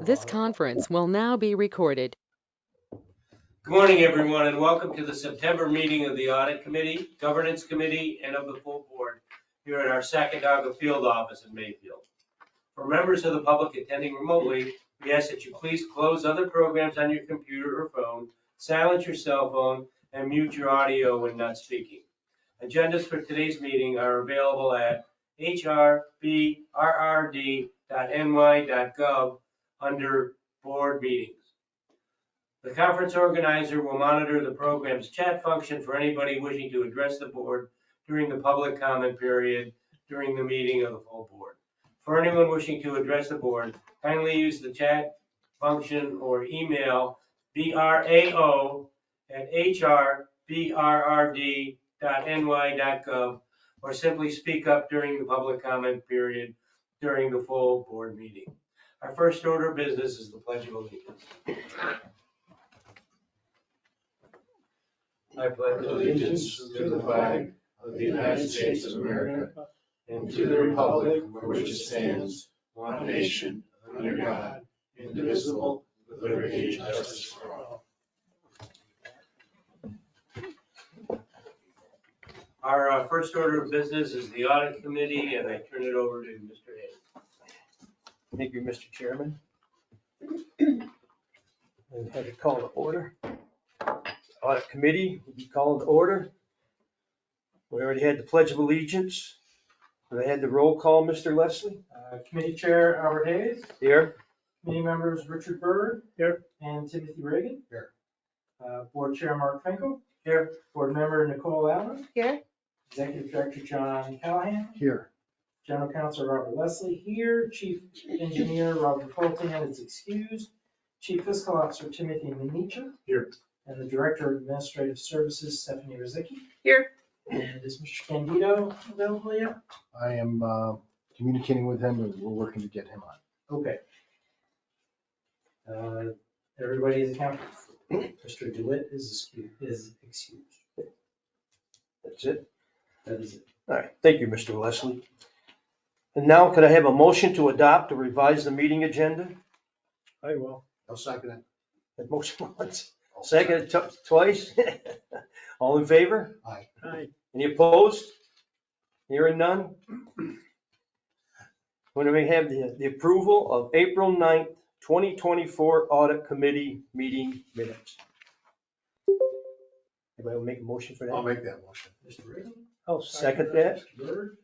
This conference will now be recorded. Good morning, everyone, and welcome to the September meeting of the Audit Committee, Governance Committee, and of the full board here at our Sacandaga Field Office in Mayfield. For members of the public attending remotely, we ask that you please close other programs on your computer or phone, silence your cell phone, and mute your audio when not speaking. Agendas for today's meeting are available at hrbrrd.ny.gov under Board Meetings. The conference organizer will monitor the program's chat function for anybody wishing to address the board during the public comment period during the meeting of the full board. For anyone wishing to address the board, kindly use the chat function or email brao@hrbrrd.ny.gov or simply speak up during the public comment period during the full board meeting. Our first order of business is the Pledge of Allegiance. I pledge allegiance to the flag of the United States of America and to the republic for which it stands, one nation, under God, indivisible, with liberty and justice for all. Our first order of business is the Audit Committee, and I turn it over to Mr. Hayes. Thank you, Mr. Chairman. And had to call to order. Audit Committee will be called to order. We already had the Pledge of Allegiance. We had the roll call, Mr. Leslie. Committee Chair Albert Hayes. Here. Committee members Richard Byrd. Here. And Timothy Reagan. Here. Board Chair Mark Finkel. Here. Board Member Nicole Allen. Here. Executive Director John Callahan. Here. General Counsel Robert Leslie here. Chief Engineer Robert Fulton is excused. Chief Fiscal Officer Timothy Minicha. Here. And the Director of Administrative Services Stephanie Rizicki. Here. And is Mr. Candido available yet? I am communicating with him and we're working to get him on. Okay. Everybody is accounted for. Mr. DeWitt is excused. That's it. That is it. All right. Thank you, Mr. Leslie. And now could I have a motion to adopt or revise the meeting agenda? I will. I'll second it. That motion once. Second twice. All in favor? Aye. Aye. Any opposed? Hearing none. When we have the approval of April 9th, 2024 Audit Committee meeting minutes. Anybody will make a motion for that? I'll make that motion. Mr. Reagan? I'll second that. Mr. Byrd?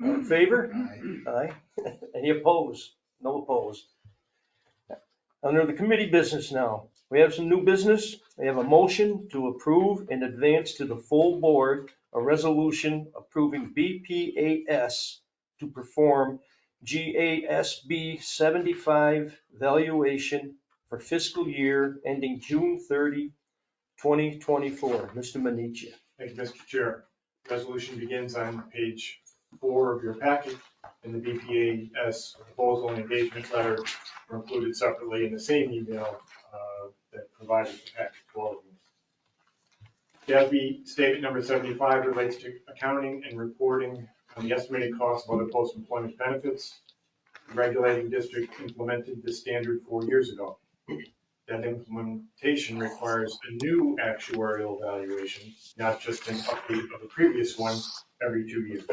All in favor? Aye. Aye. Any opposed? No opposed. Under the committee business now, we have some new business. We have a motion to approve and advance to the full board a resolution approving BPAS to perform GASB 75 valuation for fiscal year ending June 30, 2024. Mr. Minicha. Thank you, Mr. Chair. Resolution begins on page 4 of your packet, and the BPAS proposal and engagement letter are included separately in the same email that provided the packet to all of you. GASB statement number 75 relates to accounting and reporting on the estimated cost of other post-employment benefits. The regulating district implemented this standard 4 years ago. That implementation requires a new actuarial valuation, not just an update of the previous one every 2 years.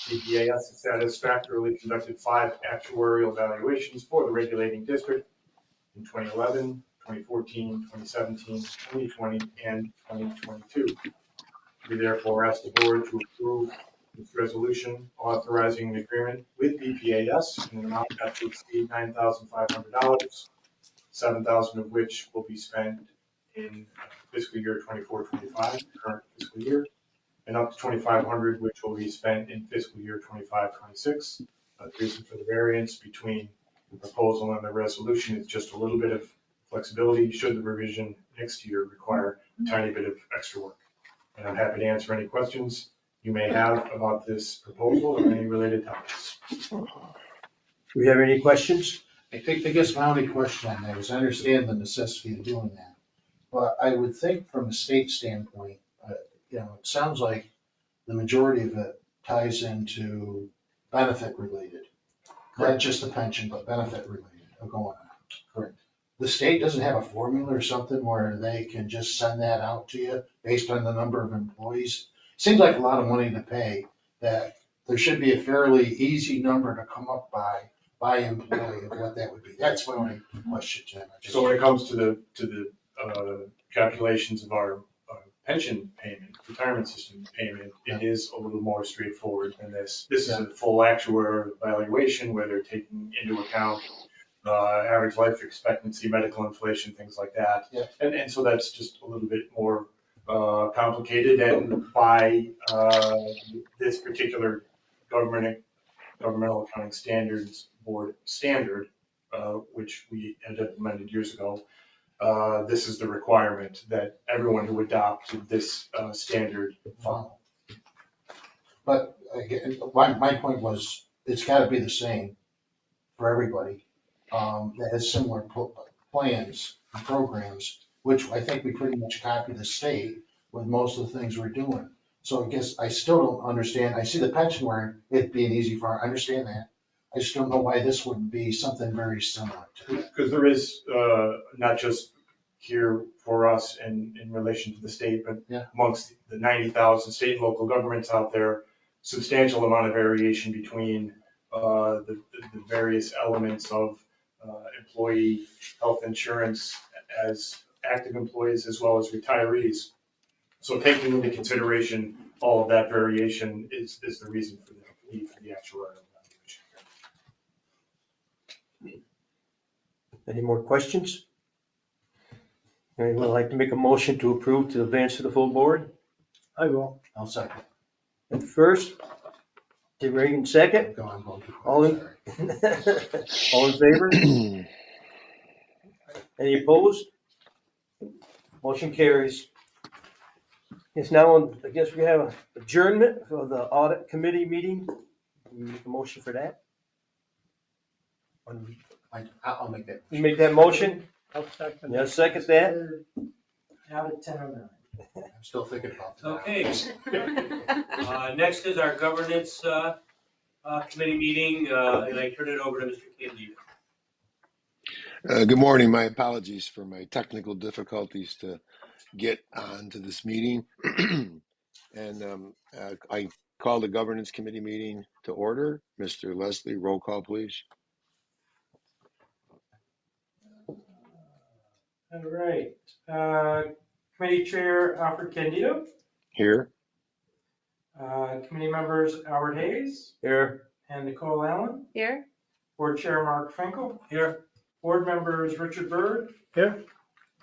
BPAS has satisfactorily conducted 5 actuarial valuations for the regulating district in 2011, 2014, 2017, 2020, and 2022. We therefore ask the board to approve this resolution authorizing an agreement with BPAS in an amount not to exceed $9,500, $7,000 of which will be spent in fiscal year 24-25, current fiscal year, and up to $2,500 which will be spent in fiscal year 25-26. The reason for the variance between the proposal and the resolution is just a little bit of flexibility should the revision next year require a tiny bit of extra work. And I'm happy to answer any questions you may have about this proposal or any related topics. Do we have any questions? I think the biggest my only question on that is I understand the necessity of doing that. But I would think from a state standpoint, it sounds like the majority of it ties into benefit related. Not just the pension, but benefit related. going on. Correct. The state doesn't have a formula or something where they can just send that out to you based on the number of employees? Seems like a lot of money to pay, that there should be a fairly easy number to come up by employee of what that would be. That's my only question, Jim. So when it comes to the calculations of our pension payment, retirement system payment, it is a little more straightforward than this. This is a full actuarial evaluation where they're taking into account average life expectancy, medical inflation, things like that. Yeah. And so that's just a little bit more complicated, and by this particular governmental accounting standards board standard, which we had implemented years ago, this is the requirement that everyone who adopted this standard follow. But again, my point was, it's gotta be the same for everybody, that has similar plans and programs, which I think we pretty much copy the state with most of the things we're doing. So I guess I still don't understand. I see the pension where it being easy for, I understand that. I just don't know why this wouldn't be something very similar to it. Because there is, not just here for us in relation to the state, but Yeah. amongst the 90,000 state and local governments out there, substantial amount of variation between the various elements of employee health insurance as active employees as well as retirees. So taking into consideration all of that variation is the reason for the need for the actuarial evaluation. Any more questions? Anyone would like to make a motion to approve to advance to the full board? I will. I'll second. And first, Tim Reagan second. Go on, go. All in, Sorry. all in favor? Any opposed? Motion carries. Yes, now, I guess we have adjournment for the audit committee meeting. We make a motion for that? I'll make that. You make that motion? I'll second. Yeah, second that? Out at 10:09. I'm still thinking about that. Okay. Next is our governance committee meeting, and I turn it over to Mr. Candy. Good morning. My apologies for my technical difficulties to get onto this meeting. And I call the governance committee meeting to order. Mr. Leslie, roll call, please. All right. Committee Chair Alfred Candido. Here. Committee members Howard Hayes Here. and Nicole Allen. Here? Board Chair Mark Finkel. Here. Board members Richard Byrd. Here.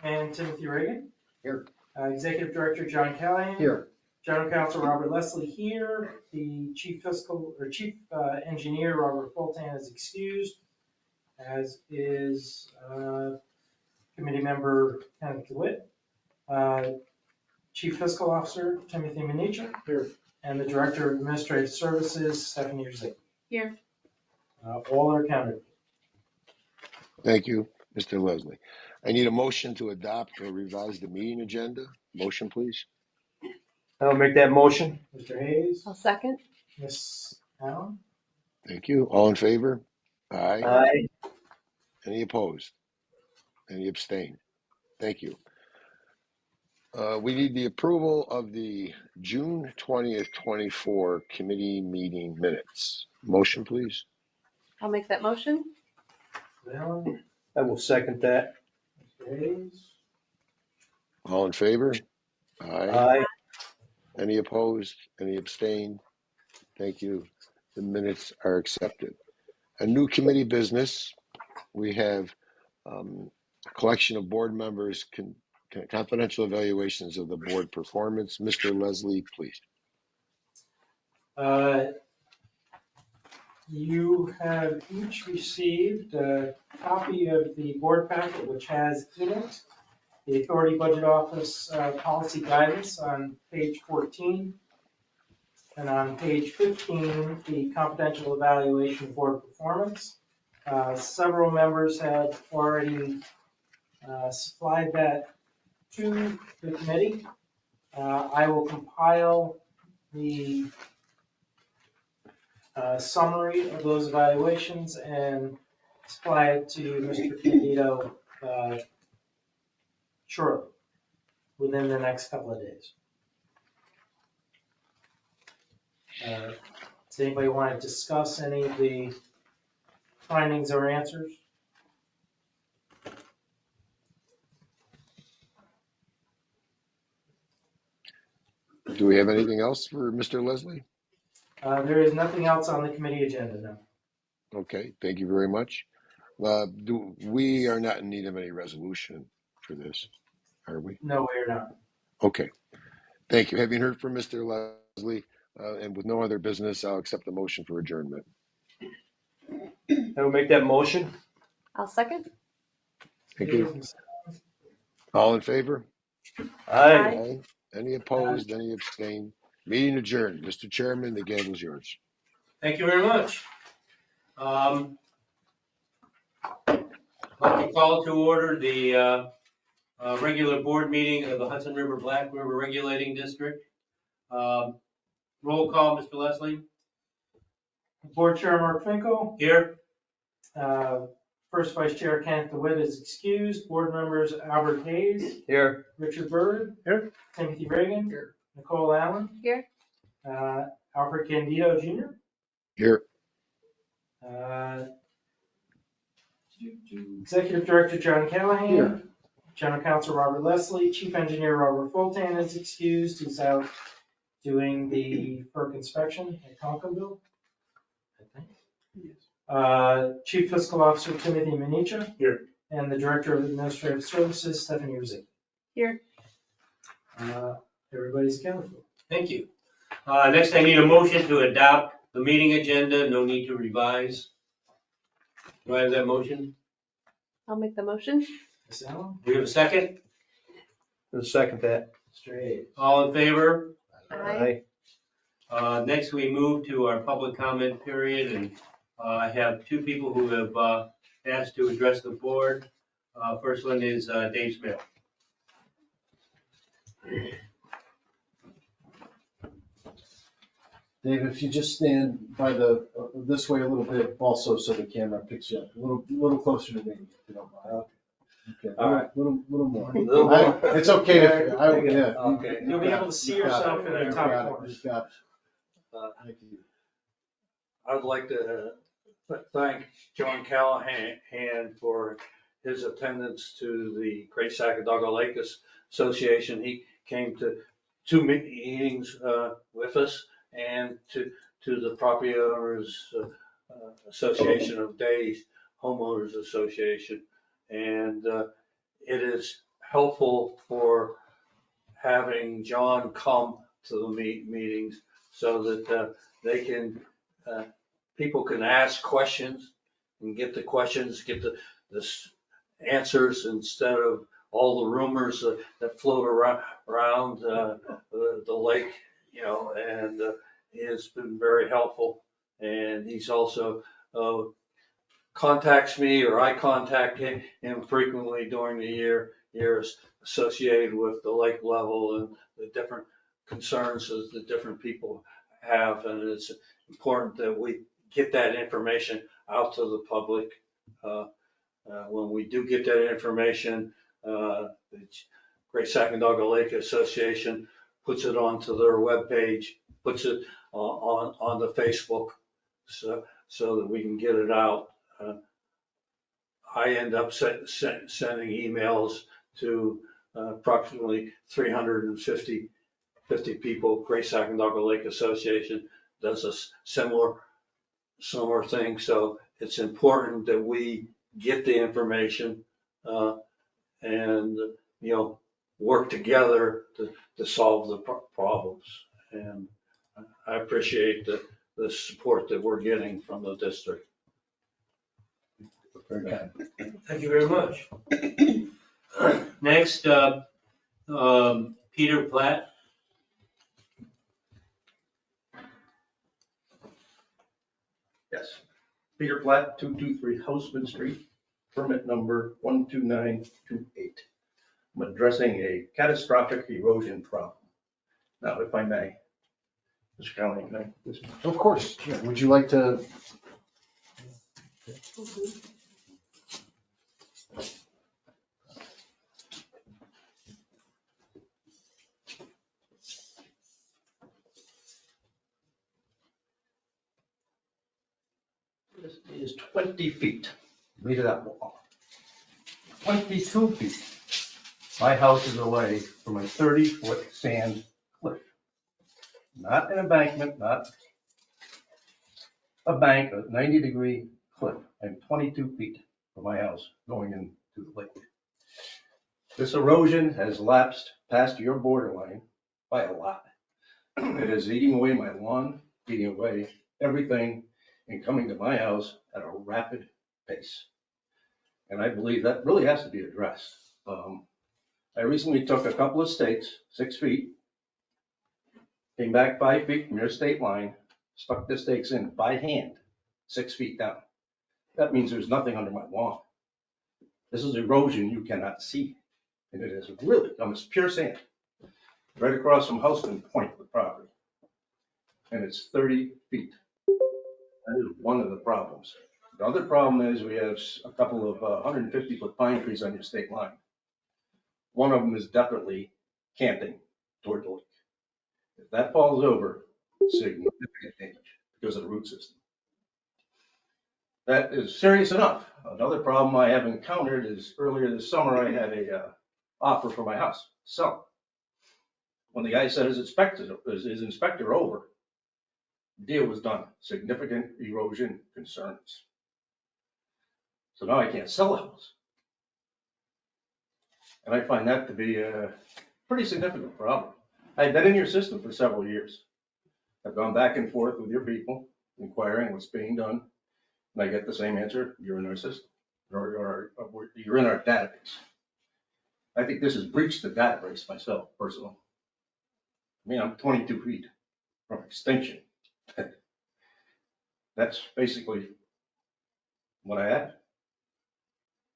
And Timothy Reagan. Here. Executive Director John Callahan. Here. General Counsel Robert Leslie here. The Chief Engineer Robert Fulton is excused, as is Committee Member Kenneth DeWitt. Chief Fiscal Officer Timothy Minicha. Here. And the Director of Administrative Services Stephanie Urzicki. Here. All are counted. Thank you, Mr. Leslie. I need a motion to adopt or revise the meeting agenda. Motion, please. I'll make that motion. Mr. Hayes. I'll second. Ms. Allen. Thank you. All in favor? Aye. Aye. Any opposed? Any abstain? Thank you. We need the approval of the June 20th, 24 committee meeting minutes. Motion, please. I'll make that motion. Ms. Allen. I will second that. Mr. Hayes. All in favor? Aye. Aye. Any opposed? Any abstain? Thank you. The minutes are accepted. A new committee business. We have a collection of board members, confidential evaluations of the board performance. Mr. Leslie, please. You have each received a copy of the board packet, which has in it the Authority Budget Office policy guidance on page 14. And on page 15, the confidential evaluation of board performance. Several members have already supplied that to the committee. I will compile the summary of those evaluations and supply it to Mr. Candido shortly, within the next couple of days. Does anybody want to discuss any of the findings or answers? Do we have anything else for Mr. Leslie? There is nothing else on the committee agenda now. Okay, thank you very much. We are not in need of any resolution for this, are we? No, we're not. Okay, thank you. Having heard from Mr. Leslie, and with no other business, I'll accept the motion for adjournment. I will make that motion. I'll second. Thank you. All in favor? Aye. Any opposed? Any abstain? Meeting adjourned. Mr. Chairman, the gavel's yours. Thank you very much. Let me call to order the regular board meeting of the Hudson River Black River Regulating District. Roll call, Mr. Leslie. Board Chair Mark Finkel, Here. First Vice Chair Kenneth DeWitt is excused. Board members Albert Hayes, Here. Richard Byrd. Here. Timothy Reagan. Here. Nicole Allen. Here. Alfred Candido Jr. Here. Executive Director John Callahan. Here. General Counsel Robert Leslie. Chief Engineer Robert Fulton is excused. He's out doing the FERC inspection at Conconville, I think. Chief Fiscal Officer Timothy Minicha. Here. And the Director of Administrative Services Stephanie Rizzi. Here. Everybody's accounted for. Thank you. Next, I need a motion to adopt the meeting agenda. No need to revise. Do I have that motion? I'll make the motion. Ms. Allen? Do we have a second? I'll second that. Straight. All in favor? Aye. Next, we move to our public comment period, and I have two people who have asked to address the board. First one is Dave Smith. Dave, if you just stand by this way a little bit, also so the camera picks you up, a little closer to me, if you don't mind. Okay, All right. little more. Little more. It's okay if, yeah. Okay. You'll be able to see yourself in the top corner. You've got it. Thank you. I'd like to thank John Callahan for his attendance to the Great Sacandaga Lake Association. He came to 2 meetings with us and to the Property Owners Association of Days, Homeowners Association. And it is helpful for having John come to the meetings so that they can, people can ask questions and get the questions, get the answers instead of all the rumors that float around the lake, and it's been very helpful. And he's also contacts me, or I contact him frequently during the years associated with the lake level and the different concerns that the different people have. And it's important that we get that information out to the public. When we do get that information, the Great Sacandaga Lake Association puts it onto their webpage, puts it on the Facebook, so that we can get it out. I end up sending emails to approximately 350 people. Great Sacandaga Lake Association does a similar thing. So it's important that we get the information and work together to solve the problems. And I appreciate the support that we're getting from the district. Very kind. Thank you very much. Next, Peter Platt. Yes. Peter Platt, 223 Houseman Street, permit number 12928. I'm addressing a catastrophic erosion problem. Now, if I may, Mr. Callahan, can I? Of course, yeah. Would you like to? 20 feet. Read it up. 22 feet. My house is away from a 30-foot sand cliff. Not an embankment, not a bank, a 90-degree cliff. I'm 22 feet from my house going into the lake. This erosion has lapsed past your borderline by a lot. It is eating away my lawn, eating away everything, and coming to my house at a rapid pace. And I believe that really has to be addressed. I recently took a couple of stakes, 6 feet, came back 5 feet from your state line, stuck the stakes in by hand, 6 feet down. That means there's nothing under my lawn. This is erosion you cannot see. And it is really, it's pure sand. Right across from Houston Point, the property. And it's 30 feet. That is one of the problems. The other problem is we have a couple of 150-foot pine trees on your state line. One of them is definitely canting toward the lake. If that falls over, significant damage because of the root system. That is serious enough. Another problem I have encountered is earlier this summer I had a offer for my house, sell. When the guy sent his inspector over, the deal was done. Significant erosion concerns. So now I can't sell the house. And I find that to be a pretty significant problem. I've been in your system for several years. I've gone back and forth with your people, inquiring what's being done. And I get the same answer, you're in our system, or you're in our database. I think this has breached the database myself, personally. I mean, I'm 22 feet from extinction. That's basically what I have.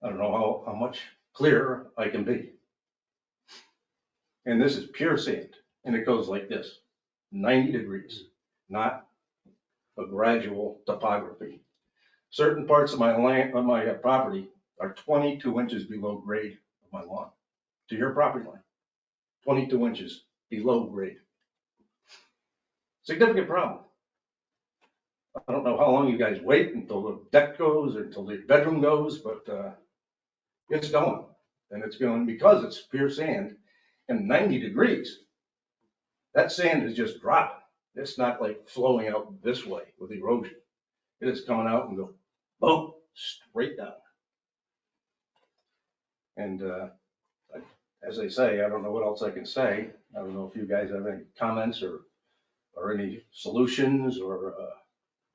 I don't know how much clearer I can be. And this is pure sand, and it goes like this, 90 degrees, not a gradual topography. Certain parts of my land, on my property, are 22 inches below grade of my lawn, to your property line, 22 inches below grade. Significant problem. I don't know how long you guys wait until the deck goes or until the bedroom goes, but it's going. And it's going because it's pure sand and 90 degrees. That sand is just dropping. It's not like flowing out this way with erosion. It is coming out and go boom, straight down. And as they say, I don't know what else I can say. I don't know if you guys have any comments or any solutions or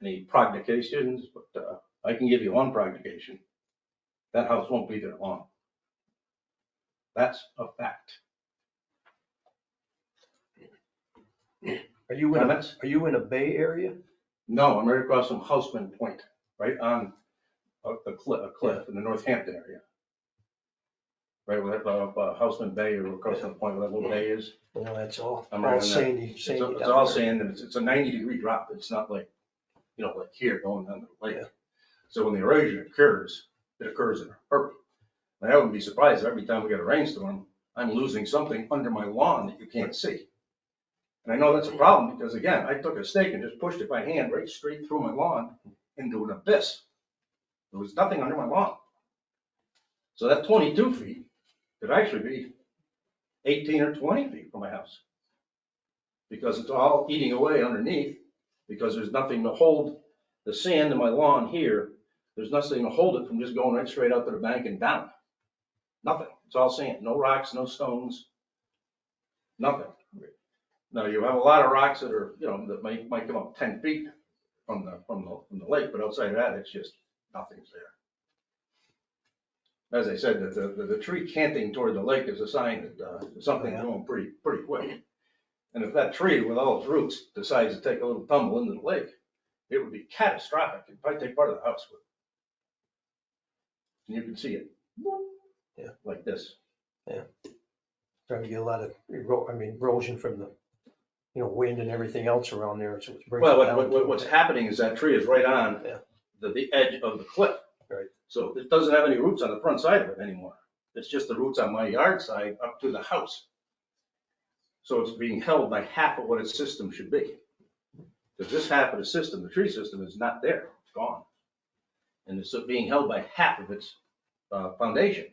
any prognostications, but I can give you one prognostication. That house won't be there long. That's a fact. Are you in a bay area? No, I'm right across from Houseman Point, right on a cliff in the Northampton area. Right where that Houseman Bay or across from the point where that little bay is. No, that's all I'm right on that. sandy. It's down all there. sand and it's a 90-degree drop. It's not like, like here going down the lake. Yeah. So when the erosion occurs, it occurs in a hurry. And I wouldn't be surprised if every time we get a rainstorm, I'm losing something under my lawn that you can't see. And I know that's a problem because again, I took a stake and just pushed it by hand right straight through my lawn into an abyss. There was nothing under my lawn. So that 22 feet could actually be 18 or 20 feet from my house because it's all eating away underneath because there's nothing to hold the sand in my lawn here. There's nothing to hold it from just going right straight out to the bank and down. Nothing. It's all sand. No rocks, no stones, nothing. Now you have a lot of rocks that are, that might come up 10 feet from the lake, but outside of that, it's just nothing's there. As I said, the tree canting toward the lake is a sign that something's going pretty quick. And if that tree with all its roots decides to take a little tumble into the lake, it would be catastrophic. It'd probably take part of the house with it. And you can see it. Yeah. Like this. Yeah. Trying to get a lot of erosion from the, wind and everything else around there. So it's bringing it down. What's happening is that tree is right on the edge of the cliff. Right. So it doesn't have any roots on the front side of it anymore. It's just the roots on my yard side up to the house. So it's being held by half of what its system should be. Because this half of the system, the tree system, is not there. It's gone. and it's being held by half of its foundation.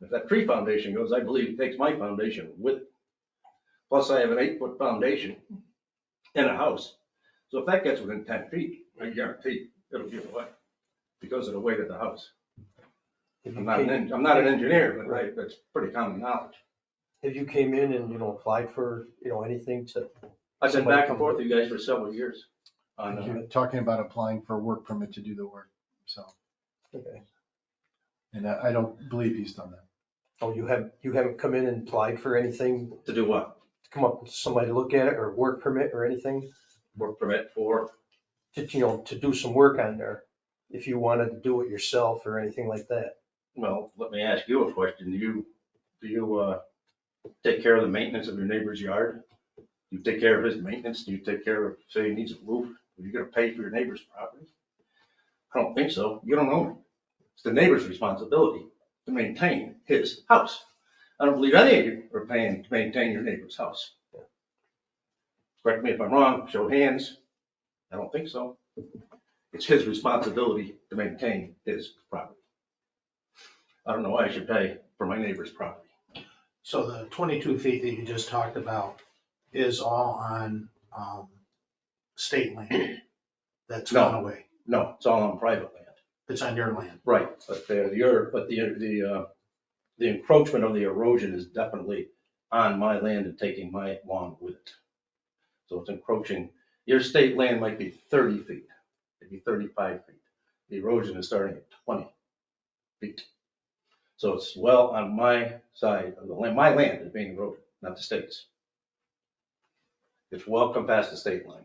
If that tree foundation goes, I believe it takes my foundation with it. Plus, I have an 8-foot foundation in a house. So if that gets within 10 feet, I guarantee it'll give away because of the weight of the house. I'm not an engineer, but that's pretty common knowledge. If you came in and, applied for, anything to, I've been back and forth with you guys for several years. On, You're talking about applying for a work permit to do the work, so, okay. and I don't believe he's done that. Oh, you haven't come in and applied for anything, to do what? to come up with somebody to look at it, or work permit or anything? Work permit for? To, to do some work on there, if you wanted to do it yourself or anything like that. Well, let me ask you a question. Do you take care of the maintenance of your neighbor's yard? Do you take care of his maintenance? Do you take care of, say he needs a roof? Are you gonna pay for your neighbor's property? I don't think so. You don't own it. It's the neighbor's responsibility to maintain his house. I don't believe any of you are paying to maintain your neighbor's house. Correct me if I'm wrong, show of hands. I don't think so. It's his responsibility to maintain his property. I don't know why I should pay for my neighbor's property. So the 22 feet that you just talked about is all on state land that's No. gone away. No, it's all on private land. It's on your land. Right, but the encroachment of the erosion is definitely on my land and taking my lawn with it. So it's encroaching. Your state land might be 30 feet, maybe 35 feet. The erosion is starting at 20 feet. So it's well on my side of the land. My land is being eroded, not the state's. It's well come past the state line,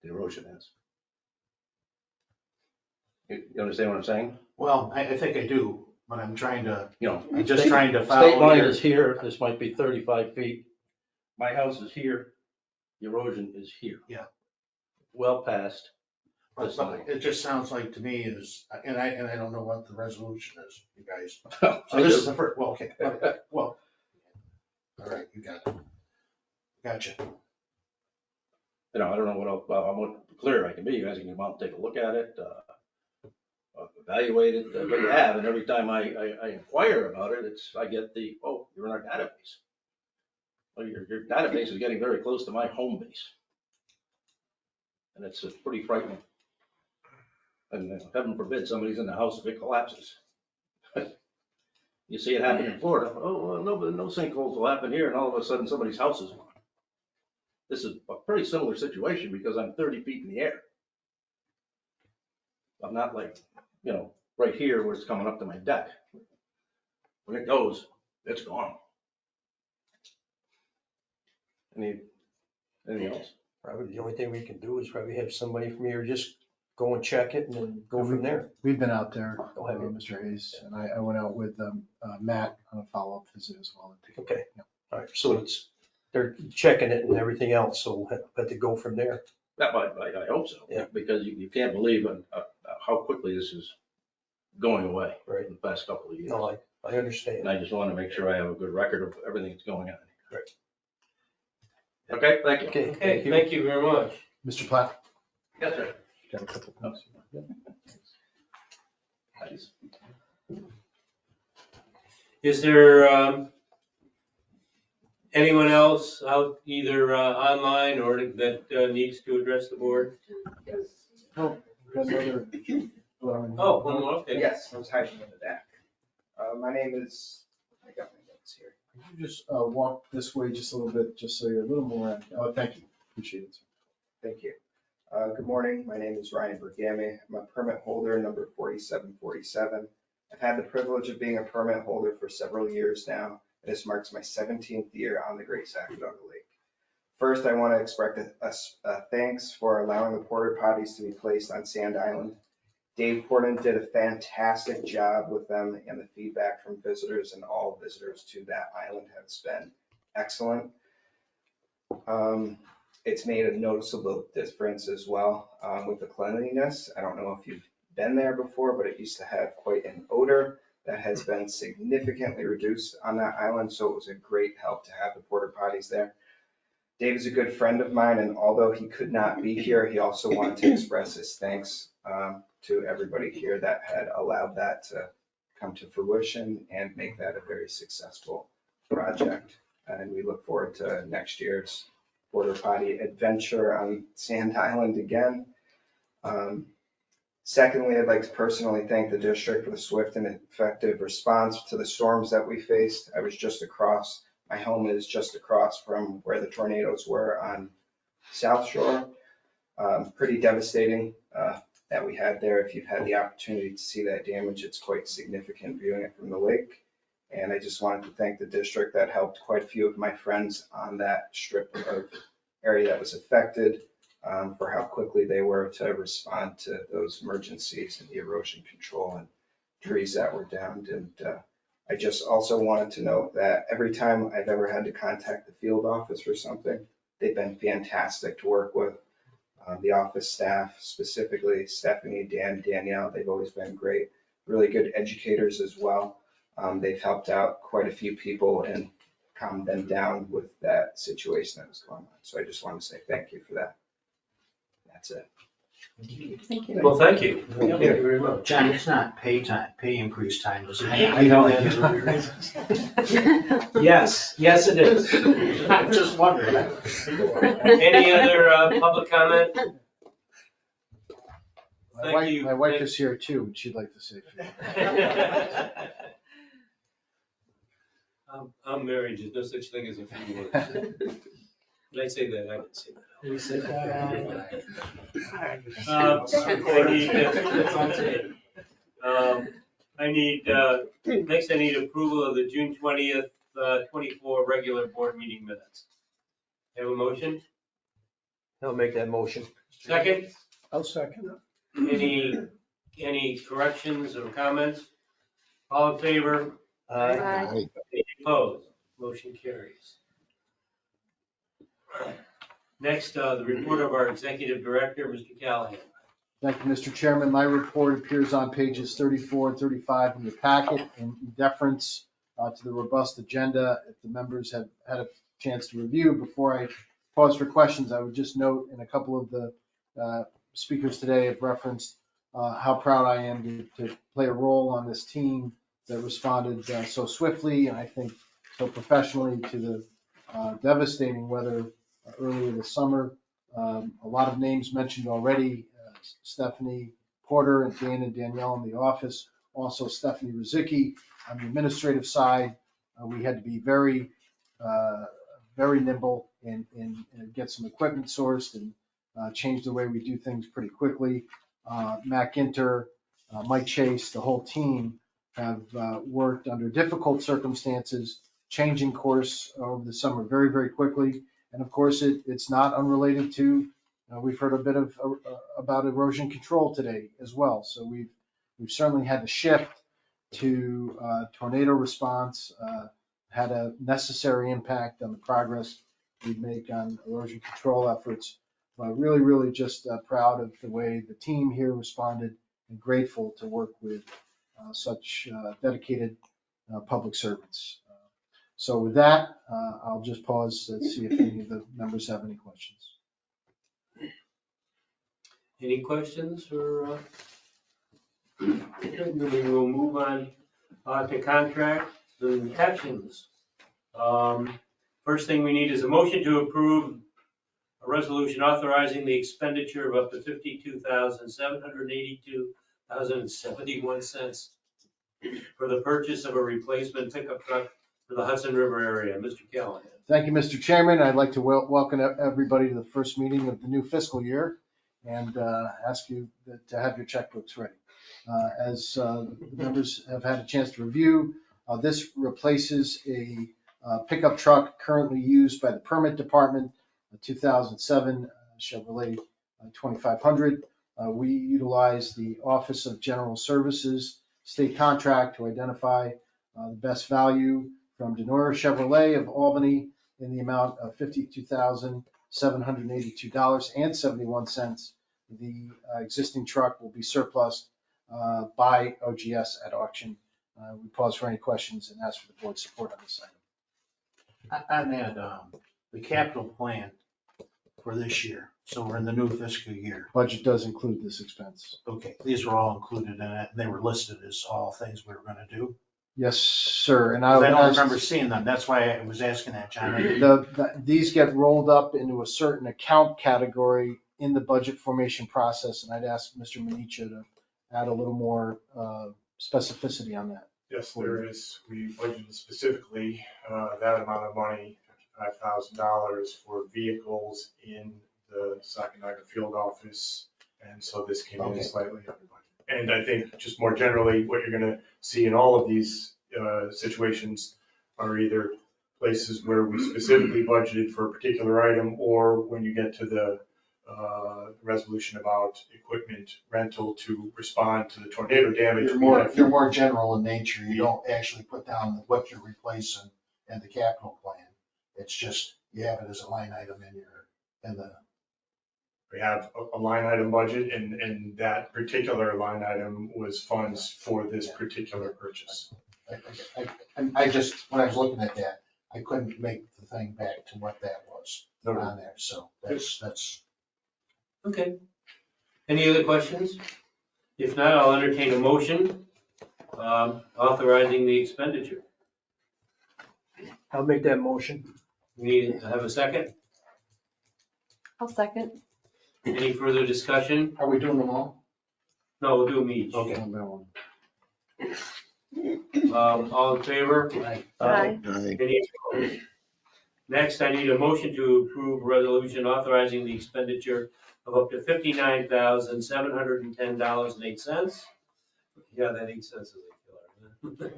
the erosion is. You understand what I'm saying? Well, I think I do, but I'm trying to, I'm just state- trying to follow. State line your- is here, this might be 35 feet. My house is here, the erosion is here. Yeah. Well past this line. It just sounds like to me is, and I don't know what the resolution is, you guys. I So this do. is the first, well, okay, well, all right, you got it. Gotcha. I don't know what else, how much clearer I can be. You guys can come out and take a look at it, evaluate it, what you have, and every time I inquire about it, I get oh, you're in our database. Well, your database is getting very close to my home base. And it's pretty frightening. And heaven forbid somebody's in the house if it collapses. You see it happen in Florida. Oh, well, no sinkholes will happen here, and all of a sudden somebody's house is gone. This is a pretty similar situation because I'm 30 feet in the air. I'm not like, right here where it's coming up to my deck. When it goes, it's gone. Anything else? Probably the only thing we can do is probably have somebody from here just go and check it and then go from there. We've been out there, Go ahead. Mr. Hayes, and I went out with Matt on a follow-up visit as well. Okay. All right, so they're checking it and everything else, so we'll have to go from there. I hope so. Yeah. Because you can't believe how quickly this is going away. Right. In the past couple of years. No, I understand. And I just want to make sure I have a good record of everything that's going on. Right. Okay, thank you. Okay, Okay, thank you very much. Mr. Platt? Yes, sir. Got a couple things. Nice. Is there anyone else out either online or that needs to address the board? Got another- Oh, one more, okay. Yes, I was hiding in the back. My name is, I got my notes here. Could you just walk this way just a little bit, just so you're a little more, thank you, appreciate it. Thank you. Good morning, my name is Ryan Bergami. I'm a permit holder number 4747. I've had the privilege of being a permit holder for several years now. This marks my 17th year on the Great Sacandaga Lake. First, I want to express a thanks for allowing the porta potties to be placed on Sand Island. Dave Portman did a fantastic job with them, and the feedback from visitors and all visitors to that island has been excellent. It's made a noticeable difference as well with the cleanliness. I don't know if you've been there before, but it used to have quite an odor that has been significantly reduced on that island, so it was a great help to have the porta potties there. Dave is a good friend of mine, and although he could not be here, he also wanted to express his thanks to everybody here that had allowed that to come to fruition and make that a very successful project. And we look forward to next year's porta potty adventure on Sand Island again. Secondly, I'd like to personally thank the district for the swift and effective response to the storms that we faced. I was just across, my home is just across from where the tornadoes were on South Shore. Pretty devastating that we had there. If you've had the opportunity to see that damage, it's quite significant viewing it from the lake. And I just wanted to thank the district that helped quite a few of my friends on that strip of area that was affected for how quickly they were to respond to those emergencies and the erosion control and trees that were downed. And I just also wanted to note that every time I've ever had to contact the field office for something, they've been fantastic to work with. The office staff, specifically Stephanie, Dan, Danielle, they've always been great, really good educators as well. They've helped out quite a few people and calmed them down with that situation that was going on. So I just want to say thank you for that. That's it. Thank you. Well, thank you. Thank you very much. John, it's not pay time, pay increase time, is it? I know that. Yes, yes it is. I'm just wondering. Any other public comment? Thank you. My wife is here too, and she'd like to say a few. I'm married, there's no such thing as a few words. Did I say that? I didn't say that. We said that. Next I need approval of the June 20th, 24 regular board meeting minutes. Have a motion? I'll make that motion. Second? I'll second. Any corrections or comments? All in favor? Aye. Any opposed? Motion carries. Next, the report of our executive director, Mr. Callahan. Thank you, Mr. Chairman. My report appears on pages 34 and 35 in your packet in deference to the robust agenda. If the members have had a chance to review, before I pause for questions, I would just note, and a couple of the speakers today have referenced how proud I am to play a role on this team that responded so swiftly and I think so professionally to the devastating weather earlier this summer. A lot of names mentioned already, Stephanie Porter and Dan and Danielle in the office, also Stephanie Rizicki on the administrative side. We had to be very nimble and get some equipment sourced and change the way we do things pretty quickly. Matt Ginter, Mike Chase, the whole team have worked under difficult circumstances, changing course over the summer very, very quickly. And of course, it's not unrelated to, we've heard a bit about erosion control today as well. So we've certainly had to shift to tornado response, had a necessary impact on the progress we make on erosion control efforts. Really, really just proud of the way the team here responded and grateful to work with such dedicated public servants. So with that, I'll just pause to see if any of the members have any questions. Any questions or? We will move on to contracts and actions. First thing we need is a motion to approve a resolution authorizing the expenditure of up to $52,782.71 for the purchase of a replacement pickup truck for the Hudson River area. Mr. Callahan. Thank you, Mr. Chairman. I'd like to welcome everybody to the first meeting of the new fiscal year and ask you to have your checkbooks ready. As the members have had a chance to review, this replaces a pickup truck currently used by the permit department, a 2007 Chevrolet 2500. We utilize the Office of General Services state contract to identify the best value from Denora Chevrolet of Albany in the amount of $52,782.71. The existing truck will be surplus by OGS at auction. We pause for any questions and ask for the board's support on this item. On that, the capital plan, for this year. So we're in the new fiscal year. Budget does include this expense. Okay, these are all included in it. They were listed as all things we were gonna do. Yes, sir, and 'Cause I don't I remember seeing them. That's why I was asking that, John. these get rolled up into a certain account category in the budget formation process, and I'd ask Mr. Minicha to add a little more specificity on that. Yes, there is. We budgeted specifically that amount of money, $55,000 for vehicles in the Saconaga field office. And so this came in Okay. slightly under budget. And I think just more generally, what you're gonna see in all of these situations are either places where we specifically budgeted for a particular item, or when you get to the resolution about equipment rental to respond to the tornado damage. You're more general in nature. You don't actually put down what you're replacing in the capital plan. It's just, you have it as a line item in the, We have a line item budget, and that particular line item was funds for this particular purchase. I just, when I was looking at that, I couldn't make the thing back to what that was on there. So that's. Okay. Any other questions? If not, I'll entertain a motion authorizing the expenditure. I'll make that motion. We need to have a second. I'll second. Any further discussion? Are we doing them all? No, we'll do them each. Okay. On that one. All in favor? Aye. Any opposed? Next, I need a motion to approve a resolution authorizing the expenditure of up to $59,710.08. Yeah, that 8 cents is a killer.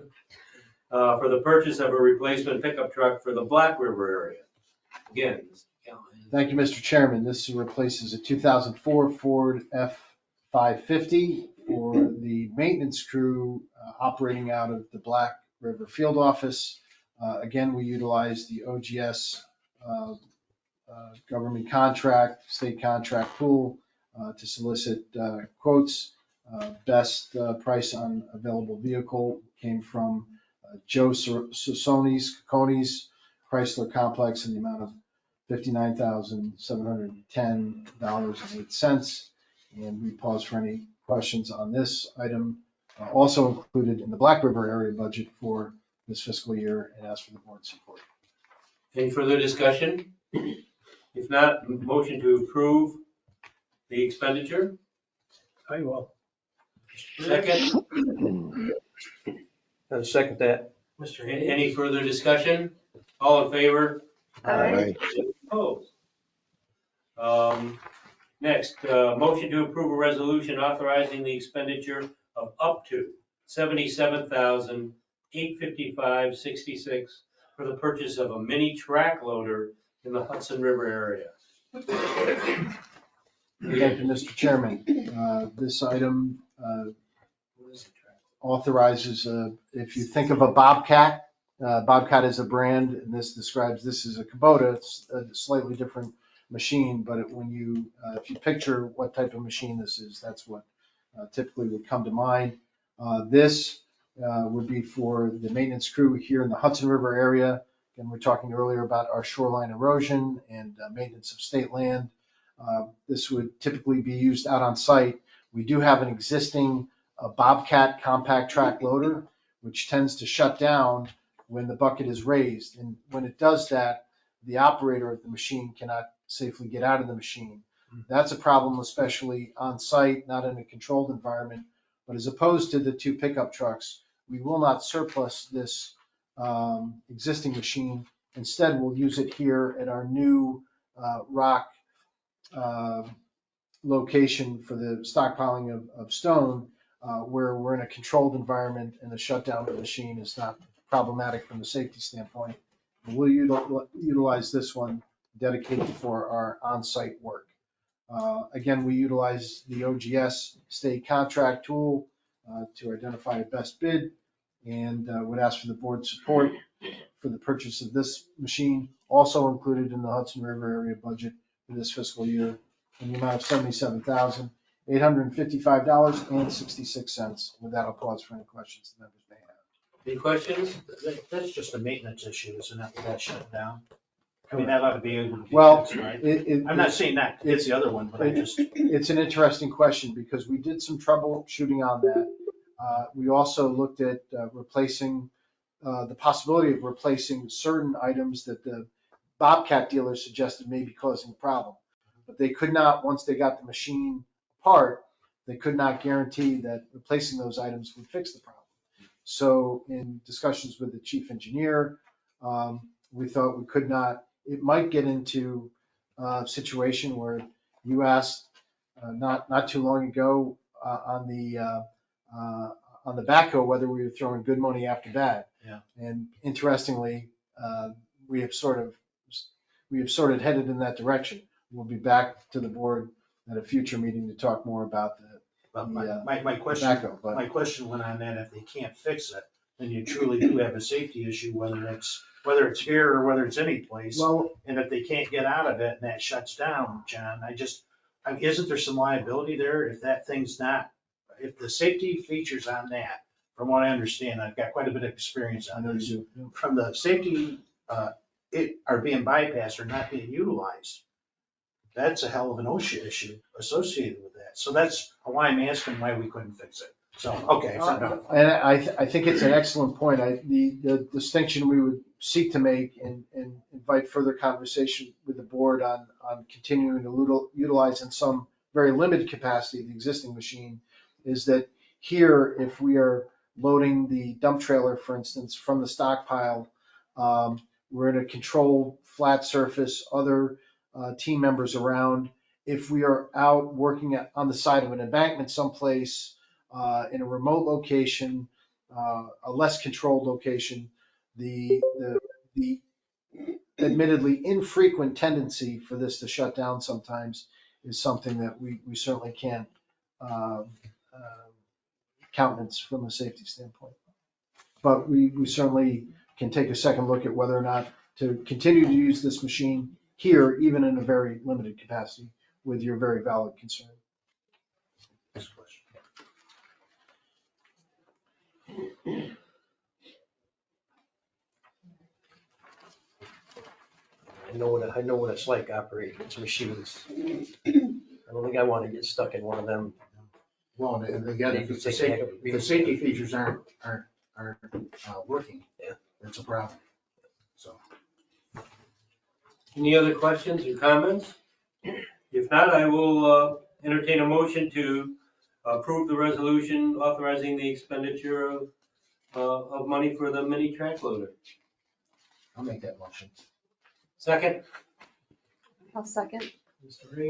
For the purchase of a replacement pickup truck for the Black River area. Again. Thank you, Mr. Chairman. This replaces a 2004 Ford F-550 for the maintenance crew operating out of the Black River field office. Again, we utilize the OGS government contract, state contract pool to solicit quotes. Best price on available vehicle came from Joe Sassone's Chrysler Complex in the amount of $59,710.08. And we pause for any questions on this item. Also included in the Black River area budget for this fiscal year, and ask for the board's support. Any further discussion? If not, motion to approve the expenditure. I will. Second, I'll second that. Mr. any further discussion? All in favor? Aye. Opposed? Next, motion to approve a resolution authorizing the expenditure of up to $77,855.66 for the purchase of a mini track loader in the Hudson River area. Thank you, Mr. Chairman. This item authorizes, if you think of a Bobcat, Bobcat is a brand, and this describes, this is a Kubota. It's a slightly different machine, but when you, if you picture what type of machine this is, that's what typically would come to mind. This would be for the maintenance crew here in the Hudson River area. And we're talking earlier about our shoreline erosion and maintenance of state land. This would typically be used out on site. We do have an existing Bobcat compact track loader, which tends to shut down when the bucket is raised. And when it does that, the operator of the machine cannot safely get out of the machine. That's a problem, especially on site, not in a controlled environment. But as opposed to the two pickup trucks, we will not surplus this existing machine. Instead, we'll use it here at our new rock location for the stockpiling of stone, where we're in a controlled environment and the shutdown of the machine is not problematic from a safety standpoint. And we'll utilize this one dedicated for our on-site work. Again, we utilize the OGS state contract tool to identify a best bid, and would ask for the board's support for the purchase of this machine, also included in the Hudson River area budget for this fiscal year, in the amount of $77,855.66. With that, I'll pause for any questions the members may have. Any questions? That's just a maintenance issue, isn't it? That shut down. I mean, that ought to be able to be Well, fixed, right? it, I'm not saying that it's the other one, but I just, it's an interesting question because we did some troubleshooting on that. We also looked at replacing, the possibility of replacing certain items that the Bobcat dealers suggested may be causing a problem. But they could not, once they got the machine apart, they could not guarantee that replacing those items would fix the problem. So in discussions with the chief engineer, we thought we could not, it might get into a situation where you asked not too long ago on the backhoe whether we were throwing good money after bad. Yeah. And interestingly, we have sort of headed in that direction. We'll be back to the board at a future meeting to talk more about but the my question, backhoe. But my question went on that if they can't fix it, then you truly do have a safety issue, whether it's here or whether it's any place. well, And if they can't get out of it and that shuts down, John, isn't there some liability there if that thing's not, if the safety features on that, from what I understand, I've got quite a bit of experience I on know this, you do. from the safety, are being bypassed or not being utilized, that's a hell of an OSHA issue associated with that. So that's why I'm asking why we couldn't fix it. So, okay, fair enough. And I think it's an excellent point. The distinction we would seek to make and invite further conversation with the board on continuing to utilize in some very limited capacity the existing machine is that here, if we are loading the dump trailer, for instance, from the stockpile, we're in a controlled flat surface, other team members around. If we are out working on the side of an embankment someplace, in a remote location, a less controlled location, the admittedly infrequent tendency for this to shut down sometimes is something that we certainly can't countenance from a safety standpoint. But we certainly can take a second look at whether or not to continue to use this machine here, even in a very limited capacity, with your very valid concern. Next question. I know what it's like operating these machines. I don't think I want to get stuck in one of them. Well, and again, if the safety features aren't working, Yeah. that's a problem. So. Any other questions or comments? If not, I will entertain a motion to approve the resolution authorizing the expenditure of money for the mini track loader. I'll make that motion. Second, I'll second.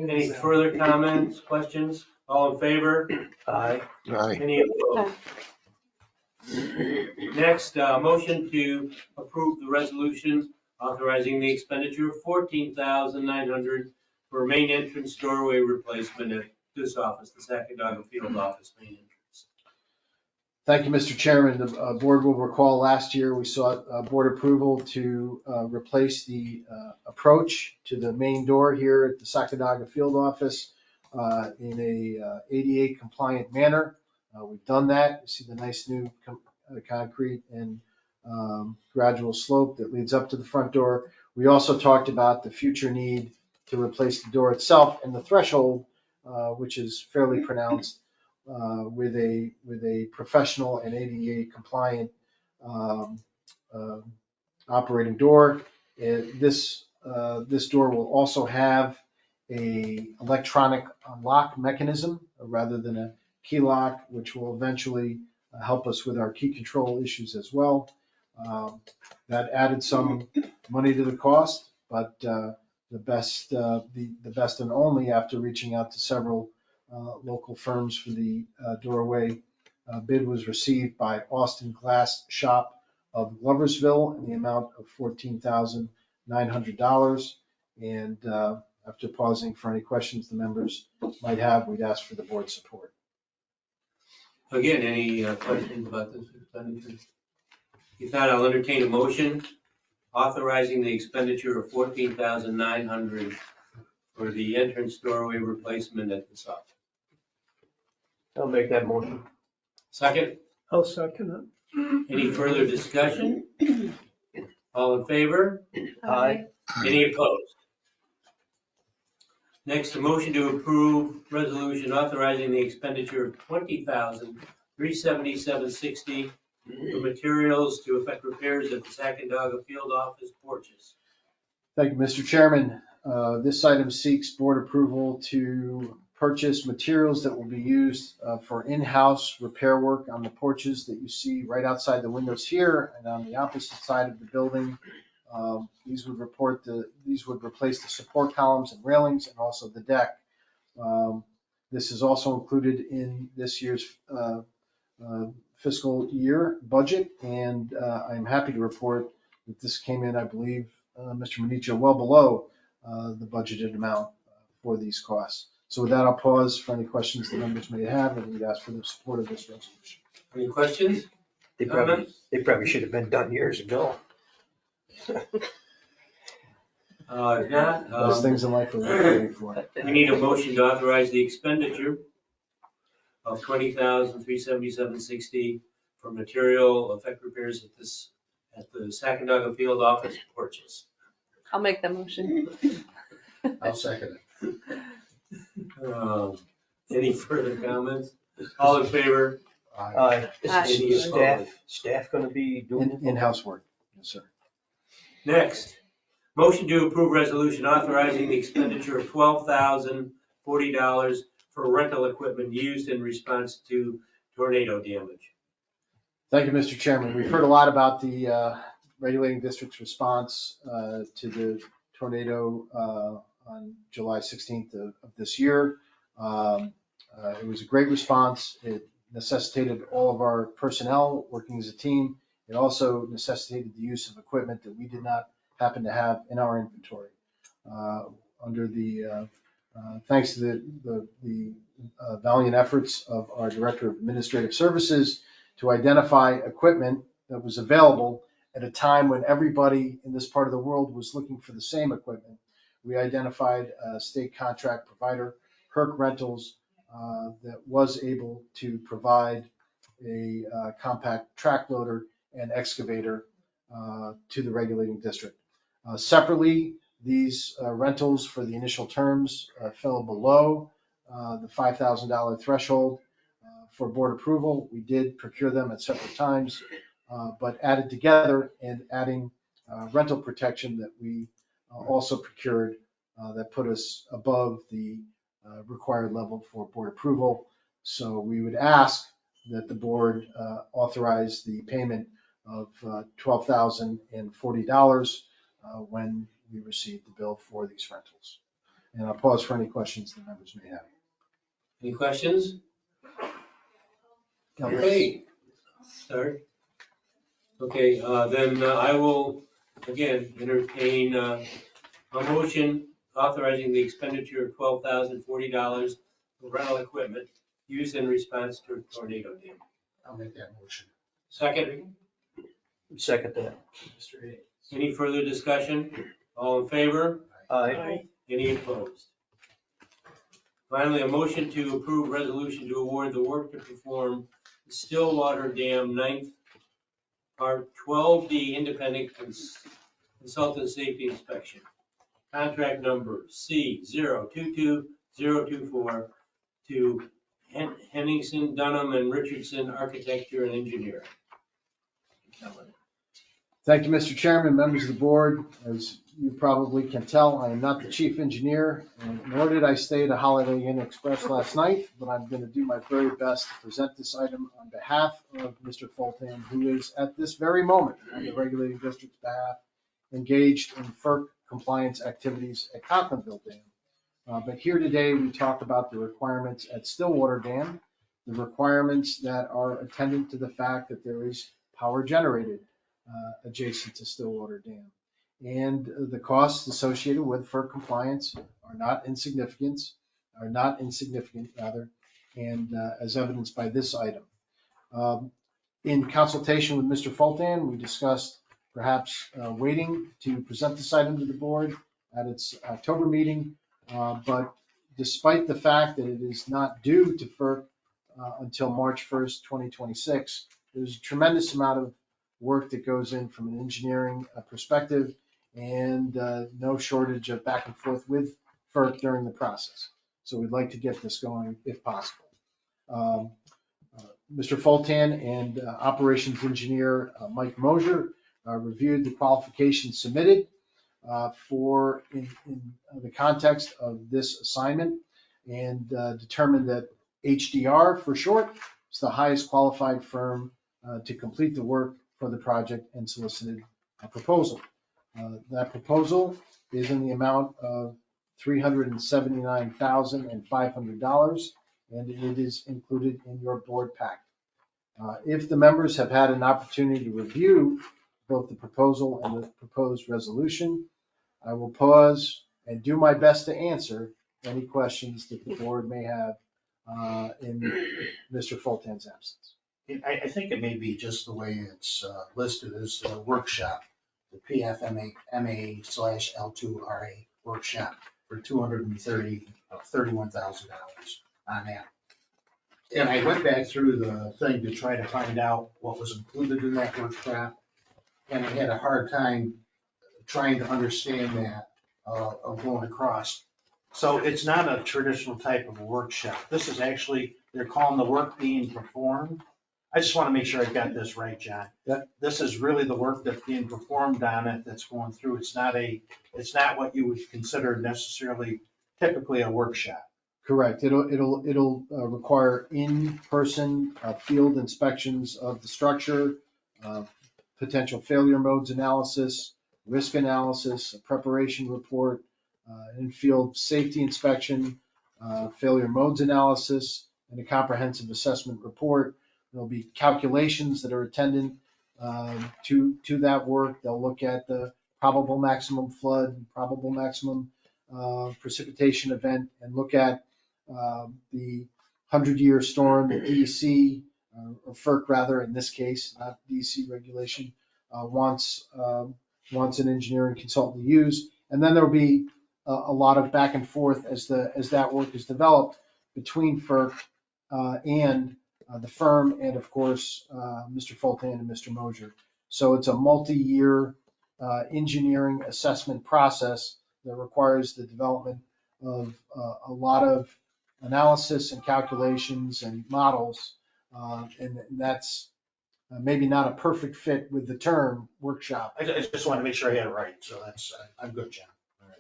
any further comments, questions? All in favor? Aye. Any opposed? Next, motion to approve the resolution authorizing the expenditure of $14,900 for main entrance doorway replacement at this office, the Sacandaga Field Office main entrance. Thank you, Mr. Chairman. The board will recall last year we sought board approval to replace the approach to the main door here at the Sacandaga Field Office in a ADA compliant manner. We've done that. You see the nice new concrete and gradual slope that leads up to the front door. We also talked about the future need to replace the door itself and the threshold, which is fairly pronounced, with a professional and ADA compliant operating door. This door will also have a electronic lock mechanism rather than a key lock, which will eventually help us with our key control issues as well. That added some money to the cost, but the best and only after reaching out to several local firms for the doorway bid was received by Austin Glass Shop of Gloversville in the amount of $14,900. And after pausing for any questions the members might have, we'd ask for the board's support. Again, any questions about this expenditure? If not, I'll entertain a motion authorizing the expenditure of $14,900 for the entrance doorway replacement at this office. I'll make that motion. Second, I'll second it. any further discussion? All in favor? Aye. Any opposed? Next, a motion to approve resolution authorizing the expenditure of $20,377.60 for materials to effect repairs at the Sacandaga Field Office porches. Thank you, Mr. Chairman. This item seeks board approval to purchase materials that will be used for in-house repair work on the porches that you see right outside the windows here and on the opposite side of the building. These would replace the support columns and railings and also the deck. This is also included in this year's fiscal year budget, and I'm happy to report that this came in, I believe, Mr. Minichia, well below the budgeted amount for these costs. So with that, I'll pause for any questions the members may have, and we'd ask for the support of this resolution. Any questions? They probably should have been done years ago. If not, Those things in life are worth waiting for. we need a motion to authorize the expenditure of $20,377.60 for material effect repairs at the Sacandaga Field Office porches. I'll make the motion. I'll second it. Any further comments? All in favor? Is Any opposed? staff gonna be doing it? In-house work, yes, sir. Next, motion to approve resolution authorizing the expenditure of $12,040 for rental equipment used in response to tornado damage. Thank you, Mr. Chairman. We've heard a lot about the regulating district's response to the tornado on July 16th of this year. It was a great response. It necessitated all of our personnel working as a team. It also necessitated the use of equipment that we did not happen to have in our inventory. Thanks to the valiant efforts of our Director of Administrative Services to identify equipment that was available at a time when everybody in this part of the world was looking for the same equipment, we identified a state contract provider, Herc Rentals, that was able to provide a compact track loader and excavator to the regulating district. Separately, these rentals for the initial terms fell below the $5,000 threshold for board approval. We did procure them at separate times, but added together and adding rental protection that we also procured that put us above the required level for board approval. So we would ask that the board authorize the payment of $12,040 when we receive the bill for these rentals. And I'll pause for any questions the members may have. Any questions? Okay. Start. Okay, then I will again entertain a motion authorizing the expenditure of $12,040 for rental equipment used in response to tornado damage. I'll make that motion. Second, Second that. any further discussion? All in favor? Aye. Any opposed? Finally, a motion to approve resolution to award the work to perform the Stillwater Dam 9th Part 12D independent consultant safety inspection. Contract number C022024 to Henningsen, Dunham, and Richardson Architecture and Engineering. Thank you, Mr. Chairman, members of the board. As you probably can tell, I am not the chief engineer, nor did I stay at a Holiday Inn Express last night, but I'm going to do my very best to present this item on behalf of Mr. Fulton, who is at this very moment on the regulating district's behalf engaged in FERC compliance activities at Conklinville Dam. But here today, we talk about the requirements at Stillwater Dam, the requirements that are attendant to the fact that there is power generated adjacent to Stillwater Dam. And the costs associated with FERC compliance are not insignificant, and as evidenced by this item. In consultation with Mr. Fulton, we discussed perhaps waiting to present this item to the board at its October meeting, but despite the fact that it is not due to FERC until March 1st, 2026, there's a tremendous amount of work that goes in from an engineering perspective and no shortage of back and forth with FERC during the process. So we'd like to get this going if possible. Mr. Fulton and Operations Engineer Mike Mosier reviewed the qualifications submitted in the context of this assignment and determined that HDR, for short, is the highest qualified firm to complete the work for the project and solicited a proposal. That proposal is in the amount of $379,500, and it is included in your board pack. If the members have had an opportunity to review both the proposal and the proposed resolution, I will pause and do my best to answer any questions that the board may have in Mr. Fulton's absence. I think it may be just the way it's listed as a workshop, the PFMA/L2RA workshop for $31,000 on that. And I went back through the thing to try to find out what was included in that workshop, and I had a hard time trying to understand that of going across. So it's not a traditional type of workshop. This is actually, they're calling the work being performed. I just want to make sure I got this right, John. This is really the work that's being performed on it that's going through. It's not what you would consider necessarily typically a workshop. Correct. It'll require in-person field inspections of the structure, potential failure modes analysis, risk analysis, a preparation report, in-field safety inspection, failure modes analysis, and a comprehensive assessment report. There'll be calculations that are attendant to that work. They'll look at the probable maximum flood, probable maximum precipitation event, and look at the 100-year storm that DEC, or FERC rather, in this case, not DEC regulation, wants an engineering consultant to use. And then there'll be a lot of back and forth as that work is developed between FERC and the firm, and of course, Mr. Fulton and Mr. Mosier. So it's a multi-year engineering assessment process that requires the development of a lot of analysis and calculations and models, and that's maybe not a perfect fit with the term workshop. I just want to make sure I had it right, so I'm good, John. All right.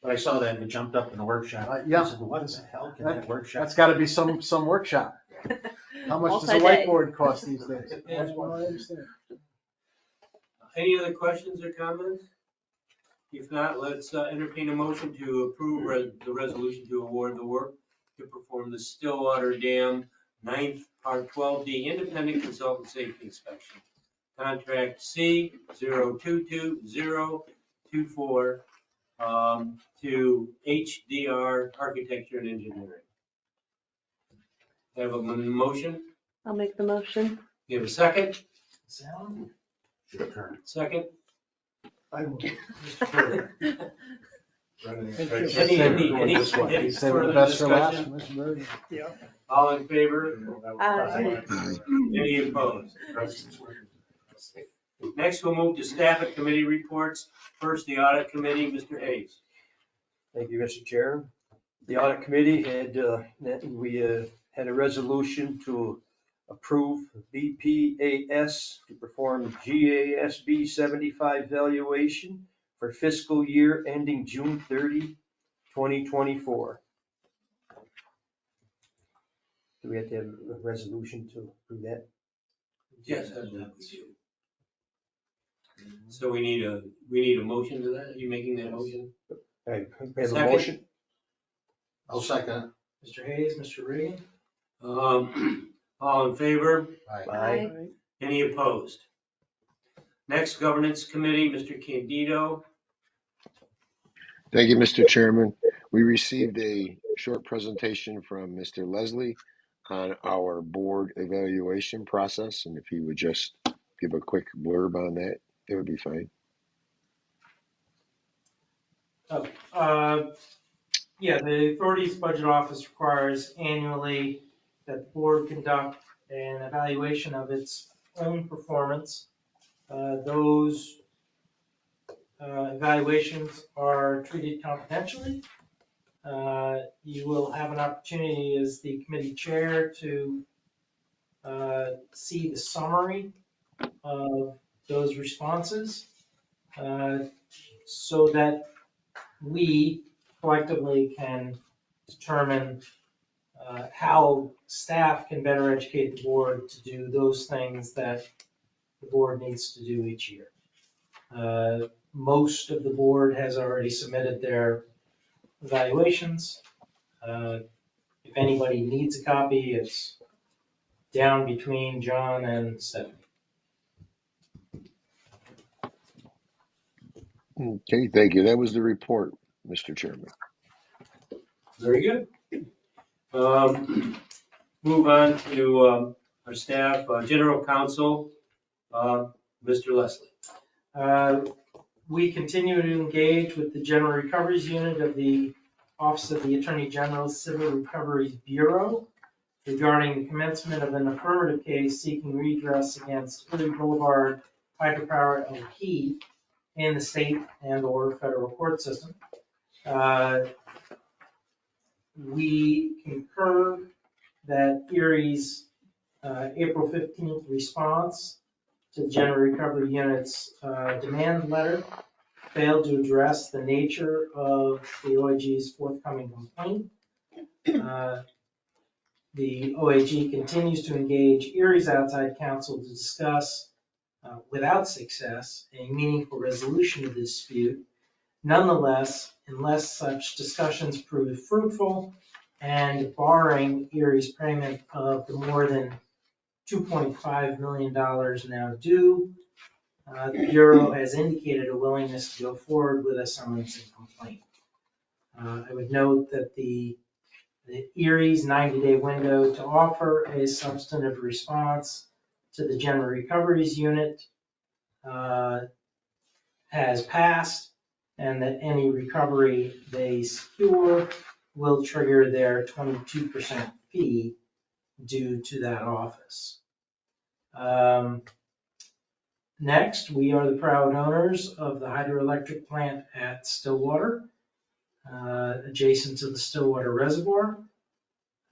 But I saw that and it jumped up in the workshop. Yeah. I said, what the hell can that workshop? That's got to be some workshop. How much does a Multi-day. whiteboard cost these days? That's what I understand. Any other questions or comments? If not, let's entertain a motion to approve the resolution to award the work to perform the Stillwater Dam 9th Part 12D Independent Consultant Safety Inspection. Contract C 022024 to HDR Architecture and Engineering. Have a motion? I'll make the motion. You have a second? Your turn. Second? I will. Any Save the further best for last, discussion? Mr. Bird. All in favor? Aye. Any opposed? Next, we'll move to staff and committee reports. First, the audit committee, Mr. Hayes. Thank you, Mr. Chair. The audit committee had a resolution to approve BPAS to perform GASB 75 valuation for fiscal year ending June 30, 2024. Do we have to have a resolution to approve that? Yes. So we need a motion to that? Are you making that motion? All right, we have a Second. motion. I'll second Mr. Hayes, Mr. Regan? All in favor? it. Aye. Aye. Any opposed? Next, governance committee, Mr. Candido. Thank you, Mr. Chairman. We received a short presentation from Mr. Leslie on our board evaluation process, and if he would just give a quick blurb on that, it would be fine. Yeah, the authority's budget office requires annually that the board conduct an evaluation of its own performance. Those evaluations are treated confidentially. You will have an opportunity as the committee chair to see the summary of those responses so that we collectively can determine how staff can better educate the board to do those things that the board needs to do each year. Most of the board has already submitted their evaluations. If anybody needs a copy, it's down between John and Stephanie. Okay, thank you. That was the report, Mr. Chairman. Very good. Move on to our staff, general counsel, Mr. Leslie. We continue to engage with the General Recoveries Unit of the Office of the Attorney General's Civil Recoveries Bureau regarding the commencement of an affirmative case seeking redress against Erie Boulevard Hydropower LP in the state and/or federal court system. We concur that Erie's April 15th response to the General Recovery Unit's demand letter failed to address the nature of the OIG's forthcoming complaint. The OIG continues to engage Erie's outside counsel to discuss, without success, a meaningful resolution of the dispute. Nonetheless, unless such discussions prove fruitful and barring Erie's payment of the more than $2.5 million now due, the Bureau has indicated a willingness to go forward with a summons and complaint. I would note that the Erie's 90-day window to offer a substantive response to the General Recoveries Unit has passed, and that any recovery they secure will trigger their 22% fee due to that office. Next, we are the proud owners of the hydroelectric plant at Stillwater, adjacent to the Stillwater Reservoir.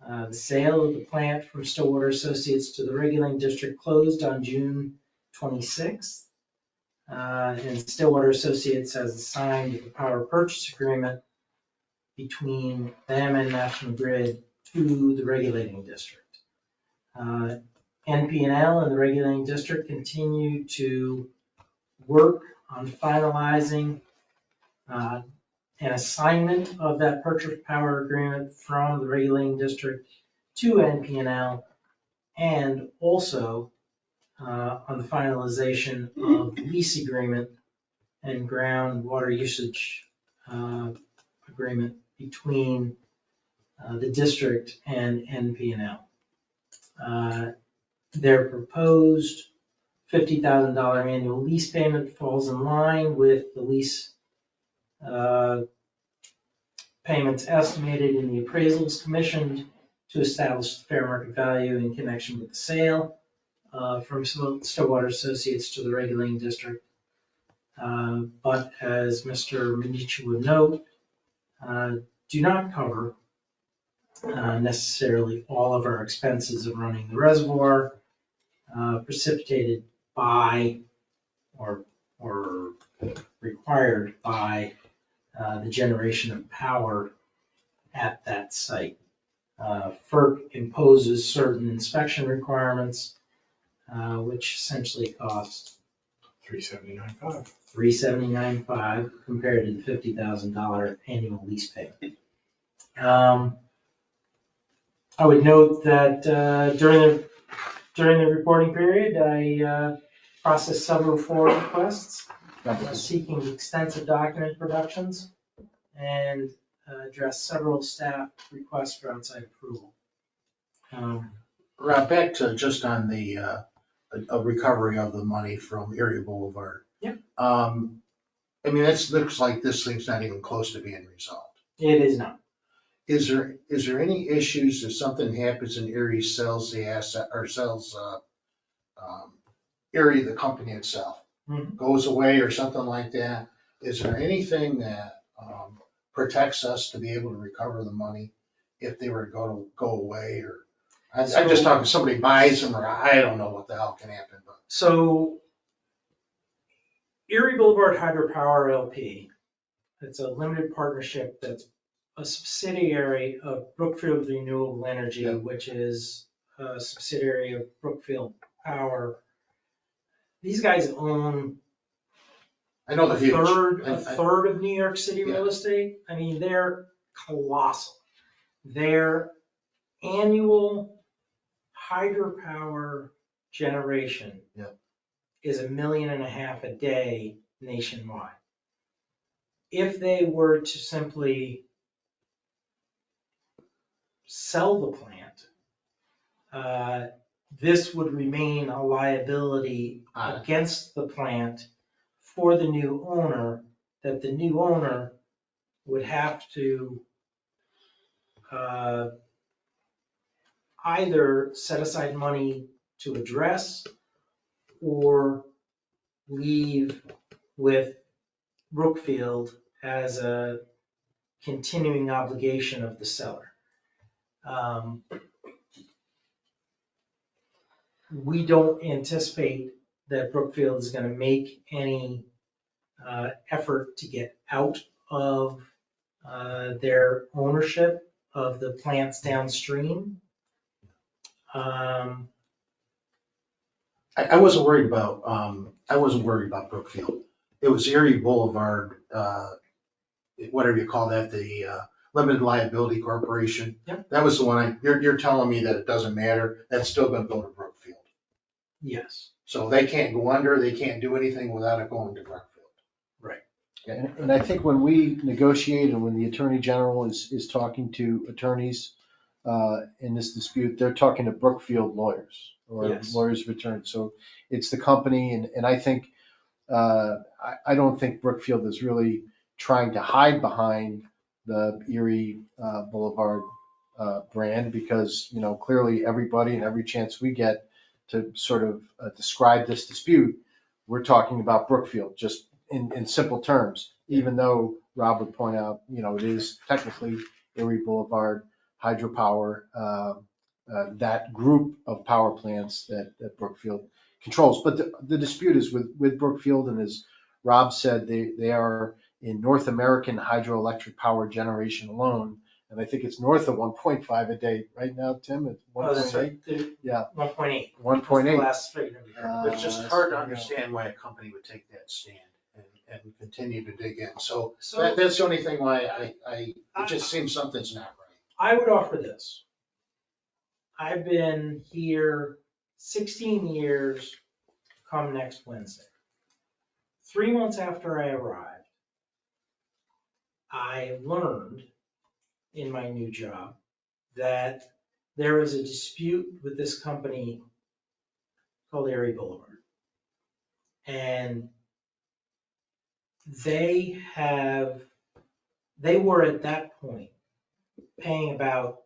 The sale of the plant from Stillwater Associates to the Regulating District closed on June 26th. And Stillwater Associates has signed the power purchase agreement between them and National Grid to the Regulating District. NP&L and the Regulating District continue to work on finalizing an assignment of that purchase power agreement from the Regulating District to NP&L, and also on the finalization of the lease agreement and groundwater usage agreement between the district and NP&L. Their proposed $50,000 annual lease payment falls in line with the lease payments estimated in the appraisals commissioned to establish the fair market value in connection with the sale from Stillwater Associates to the Regulating District. But as Mr. Medici would note, do not cover necessarily all of our expenses of running the reservoir, precipitated by or required by the generation of power at that site. FERC imposes certain inspection requirements, which essentially cost $379.5. $379.5 compared to the $50,000 annual lease payment. I would note that during the reporting period, I processed several FOIA requests seeking extensive document productions and addressed several staff requests for outside approval. Rob, back to just on the a recovery of the money from Erie Boulevard. Yep. I mean, it looks like this thing's not even close to being resolved. It is not. Is there any issues if something happens and Erie sells the asset or sells Erie, the company itself, Mhm. goes away or something like that? is there anything that protects us to be able to recover the money if they were to go away, or I'm just talking somebody buys them, or I don't know what the hell can happen, but. So Erie Boulevard Hydropower LP, it's a limited partnership that's a subsidiary of Brookfield Renewable Energy, Yeah. which is a subsidiary of Brookfield Power. These guys own I know they're huge. a third of New York City real estate. I mean, they're colossal. Their annual hydropower generation is 1.5 million a day nationwide. If they were to simply sell the plant, this would remain a liability against the plant for the new owner, that the new owner would have to either set aside money to address or leave with Brookfield as a continuing obligation of the seller. We don't anticipate that Brookfield is going to make any effort to get out of their ownership of the plants downstream. I wasn't worried about, Brookfield. It was Erie Boulevard, whatever you call that, the Limited Liability Corporation. Yep. That was the one you're telling me that it doesn't matter, that's still gonna go to Brookfield. Yes. So they can't go under, they can't do anything without it going to Brookfield. Right. And I think when we negotiate and when the Attorney General is talking to attorneys in this dispute, they're talking to Brookfield lawyers or Yes. lawyers of attorney. So it's the company, and I think, I don't think Brookfield is really trying to hide behind the Erie Boulevard brand, because, clearly everybody and every chance we get to sort of describe this dispute, we're talking about Brookfield, just in simple terms, even though Rob would point out, it is technically Erie Boulevard Hydropower, that group of power plants that Brookfield controls. But the dispute is with Brookfield, and as Rob said, they are in North American hydroelectric power generation alone, and I think it's north of 1.5 a day right now, Tim, it's 1.8. Yeah. 1.8. 1.8. Last figure we heard. It's just hard to understand why a company would take that stand and continue to dig in. So that's the only thing why it just seems something's not right. I would offer this. I've been here 16 years come next Wednesday. 3 months after I arrived, I learned in my new job that there is a dispute with this company called Erie Boulevard. And they were at that point paying about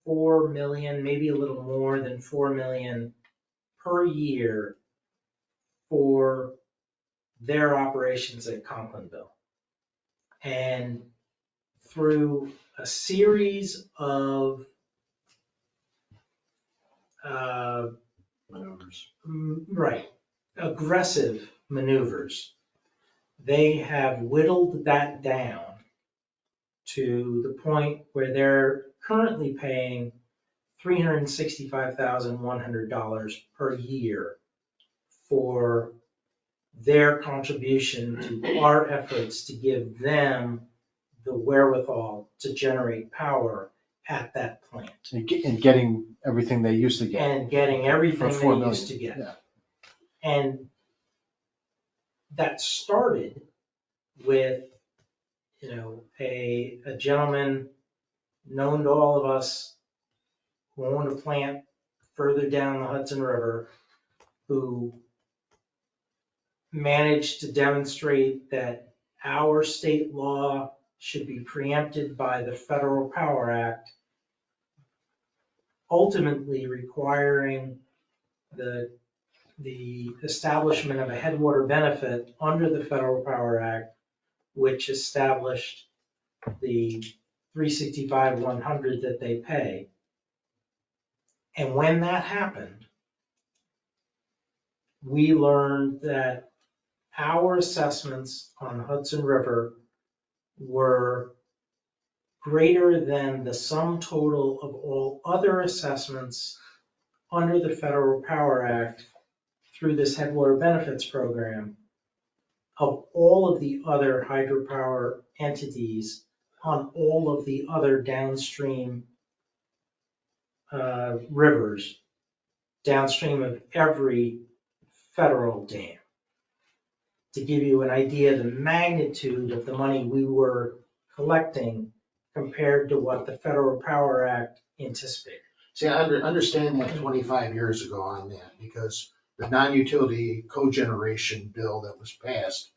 4 million, maybe a little more than 4 million per year for their operations at Conklinville. And through a series of Maneuvers. aggressive maneuvers, they have whittled that down to the point where they're currently paying $365,100 per year for their contribution to our efforts to give them the wherewithal to generate power at that plant. And getting everything they used to get. And getting everything For 4 they million. used to get. Yeah. And that started with, a gentleman known to all of us who owned a plant further down the Hudson River, who managed to demonstrate that our state law should be preempted by the Federal Power Act, ultimately requiring the establishment of a headwater benefit under the Federal Power Act which established the 365,100 that they pay. And when that happened, we learned that our assessments on Hudson River were greater than the sum total of all other assessments under the Federal Power Act through this Headwater Benefits Program of all of the other hydropower entities on all of the other downstream rivers, downstream of every federal dam. To give you an idea of the magnitude of the money we were collecting compared to what the Federal Power Act anticipated. See, I understand that 25 years ago on that, because the non-utility cogeneration bill that was passed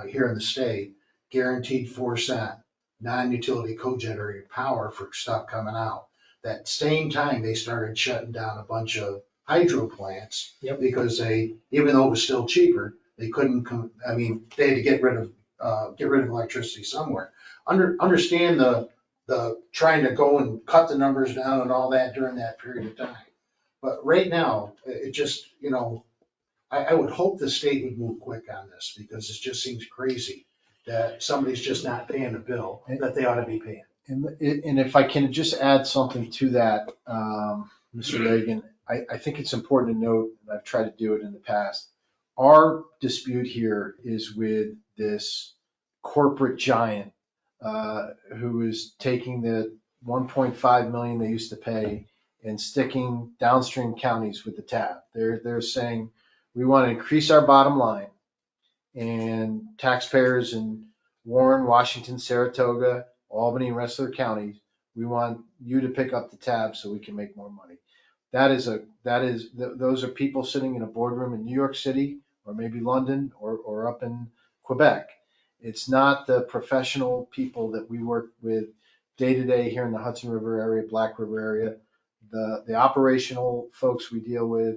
here in the state guaranteed 4 cent non-utility cogenerated power for stuff coming out. That same time, they started shutting down a bunch of hydro plants. Yep. Because even though it was still cheaper, they couldn't they had to get rid of electricity somewhere. Understand the trying to go and cut the numbers down and all that during that period of time. But right now, it just, I would hope the state would move quick on this, because it just seems crazy that somebody's just not paying a bill that they ought to be paying. And if I can just add something to that, Mr. Reagan, I think it's important to note, and I've tried to do it in the past, our dispute here is with this corporate giant who is taking the 1.5 million they used to pay and sticking downstream counties with the tab. They're saying, we want to increase our bottom line, and taxpayers in Warren, Washington, Saratoga, Albany, and rest of their counties, we want you to pick up the tab so we can make more money. Those are people sitting in a boardroom in New York City, or maybe London, or up in Quebec. It's not the professional people that we work with day to day here in the Hudson River area, Black River area. The operational folks we deal with,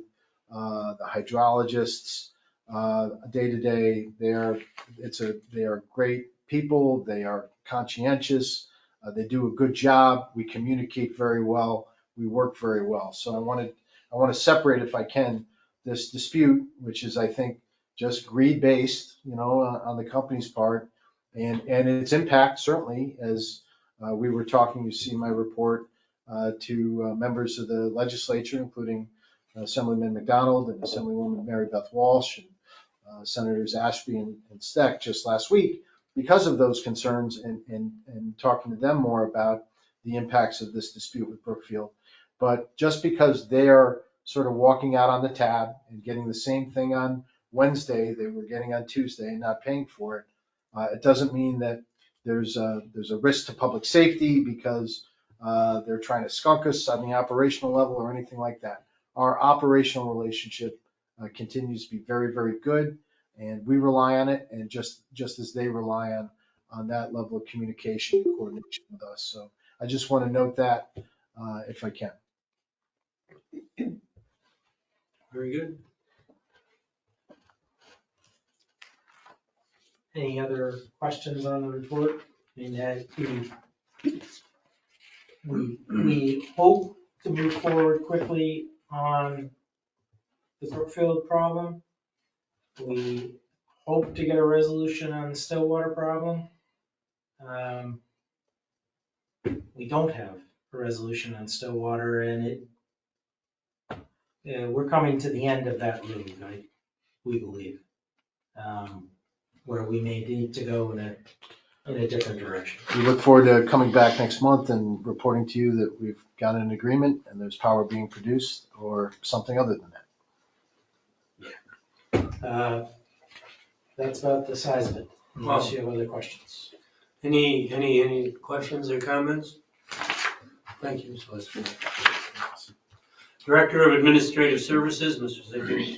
the hydrologists, day to day, they are great people. They are conscientious. They do a good job. We communicate very well. We work very well. So I want to separate, if I can, this dispute, which is, I think, just greed based, on the company's part, and its impact, certainly, as we were talking, you see my report, to members of the legislature, including Assemblyman McDonald and Assemblywoman Mary Beth Walsh, and Senators Ashby and Steck just last week, because of those concerns, and talking to them more about the impacts of this dispute with Brookfield. But just because they are sort of walking out on the tab and getting the same thing on Wednesday they were getting on Tuesday and not paying for it, it doesn't mean that there's a risk to public safety because they're trying to skunk us on the operational level or anything like that. Our operational relationship continues to be very, very good, and we rely on it, and just as they rely on that level of communication and coordination with us. So I just want to note that, if I can. Very good. Any other questions on the report? I mean, we hope to move forward quickly on the Brookfield problem. We hope to get a resolution on the Stillwater problem. We don't have a resolution on Stillwater, and we're coming to the end of that road, we believe, where we may need to go in a different direction. We look forward to coming back next month and reporting to you that we've got an agreement and there's power being produced, or something other than that. That's about the size of it, unless you have other questions. Any questions or comments? Thank you, Ms. Westphal. Director of Administrative Services, Mr. Ziegler.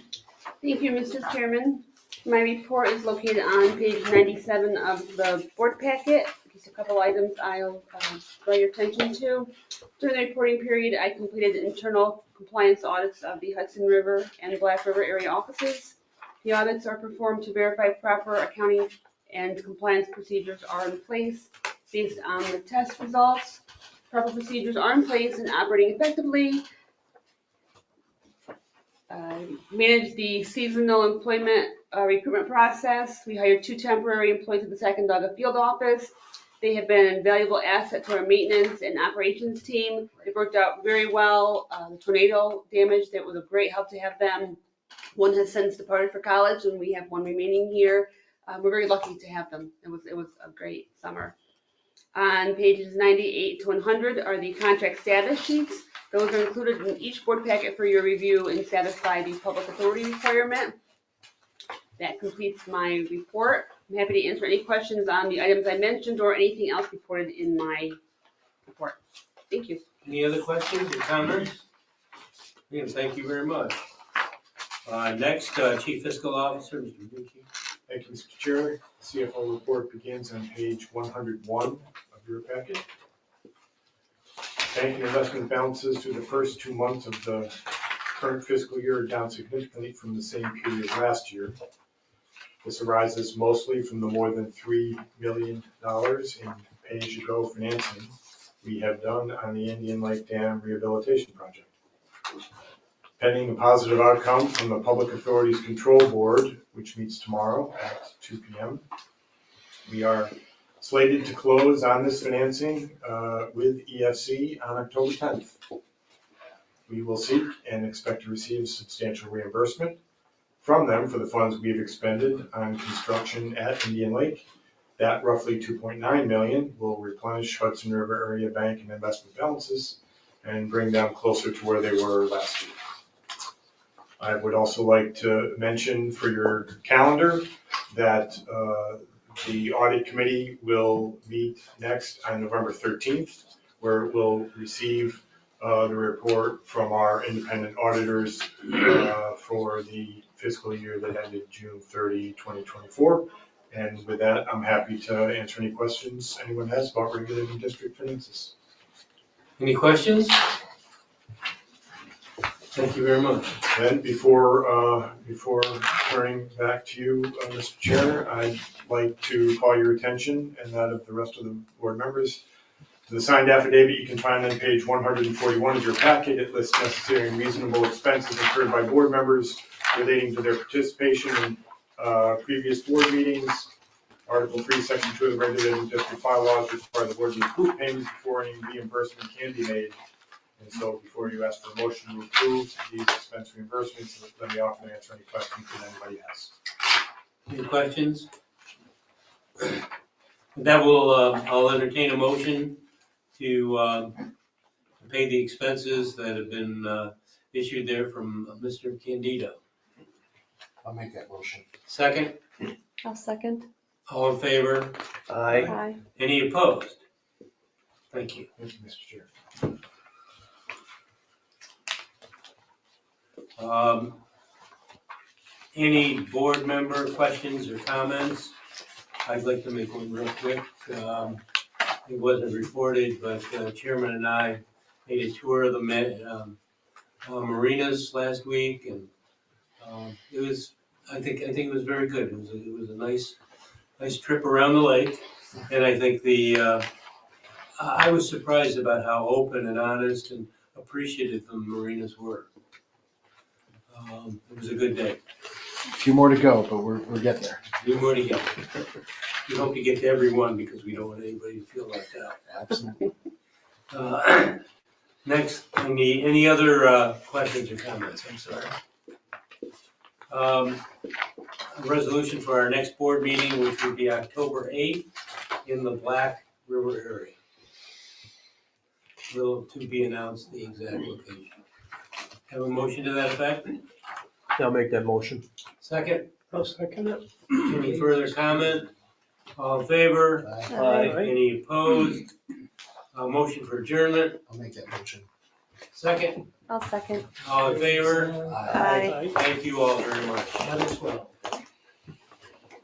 Thank you, Mr. Chairman. My report is located on page 97 of the board packet. Just a couple items I'll draw your attention to. During the reporting period, I completed internal compliance audits of the Hudson River and Black River area offices. The audits are performed to verify proper accounting and compliance procedures are in place based on the test results. Proper procedures are in place and operating effectively. Manage the seasonal employment recruitment process. We hired 2 temporary employees at the Sacandaga field office. They have been an invaluable asset to our maintenance and operations team. It worked out very well. The tornado damage, that was a great help to have them. One has since departed for college, and we have one remaining here. We're very lucky to have them. It was a great summer. On pages 98 to 100 are the contract status sheets. Those are included in each board packet for your review and satisfy the public authority requirement. That completes my report. I'm happy to answer any questions on the items I mentioned or anything else reported in my report. Thank you. Any other questions or comments? Yeah, thank you very much. Next, Chief Fiscal Officer, Mr. Bucci. Thank you, Mr. Chair. CFO report begins on page 101 of your packet. Bank and investment balances through the first 2 months of the current fiscal year are down significantly from the same period last year. This arises mostly from the more than $3 million in pay-as-you-go financing we have done on the Indian Lake Dam rehabilitation project. Pending a positive outcome from the Public Authorities Control Board, which meets tomorrow at 2 p.m., we are slated to close on this financing with EFC on October 10th. We will seek and expect to receive substantial reimbursement from them for the funds we have expended on construction at Indian Lake. That roughly $2.9 million will replenish Hudson River Area Bank and investment balances and bring them closer to where they were last year. I would also like to mention for your calendar that the audit committee will meet next on November 13th, where it will receive the report from our independent auditors for the fiscal year that ended June 30, 2024. And with that, I'm happy to answer any questions anyone has about regulating district finances. Any questions? Thank you very much. Then before turning back to you, Mr. Chair, I'd like to call your attention and that of the rest of the board members to the signed affidavit you can find on page 141 of your packet. It lists necessary and reasonable expenses incurred by board members relating to their participation in previous board meetings. Article 3, Section 2 of the regulating district bylaws require the board to approve payments before any reimbursement can be made. And so before you ask for a motion to approve these expense reimbursements, let me offer to answer any questions that anybody has. Any questions? That will, I'll entertain a motion to pay the expenses that have been issued there from Mr. Candido. I'll make that motion. Second? I'll second. All in favor? Aye. Aye. Any opposed? Thank you. Thank you, Mr. Chair. Any board member questions or comments? I'd like to make one real quick. It wasn't reported, but Chairman and I made a tour of the marinas last week, and it was, I think it was very good. It was a nice trip around the lake, and I think I was surprised about how open and honest and appreciative the marinas were. It was a good day. A few more to go, but we're getting there. A few more to go. We hope to get to everyone because we don't want anybody to feel left out. Absolutely. Next, any other questions or comments? I'm sorry. A resolution for our next board meeting, which would be October 8th in the Black River area. Will to be announced the exact location. Have a motion to that effect? I'll make that motion. Second? I'll second it. Any further comment? All in favor? Aye. Any opposed? A motion for adjournment? I'll make that motion. Second? I'll second. All in favor? Aye. Thank you all very much. That as well.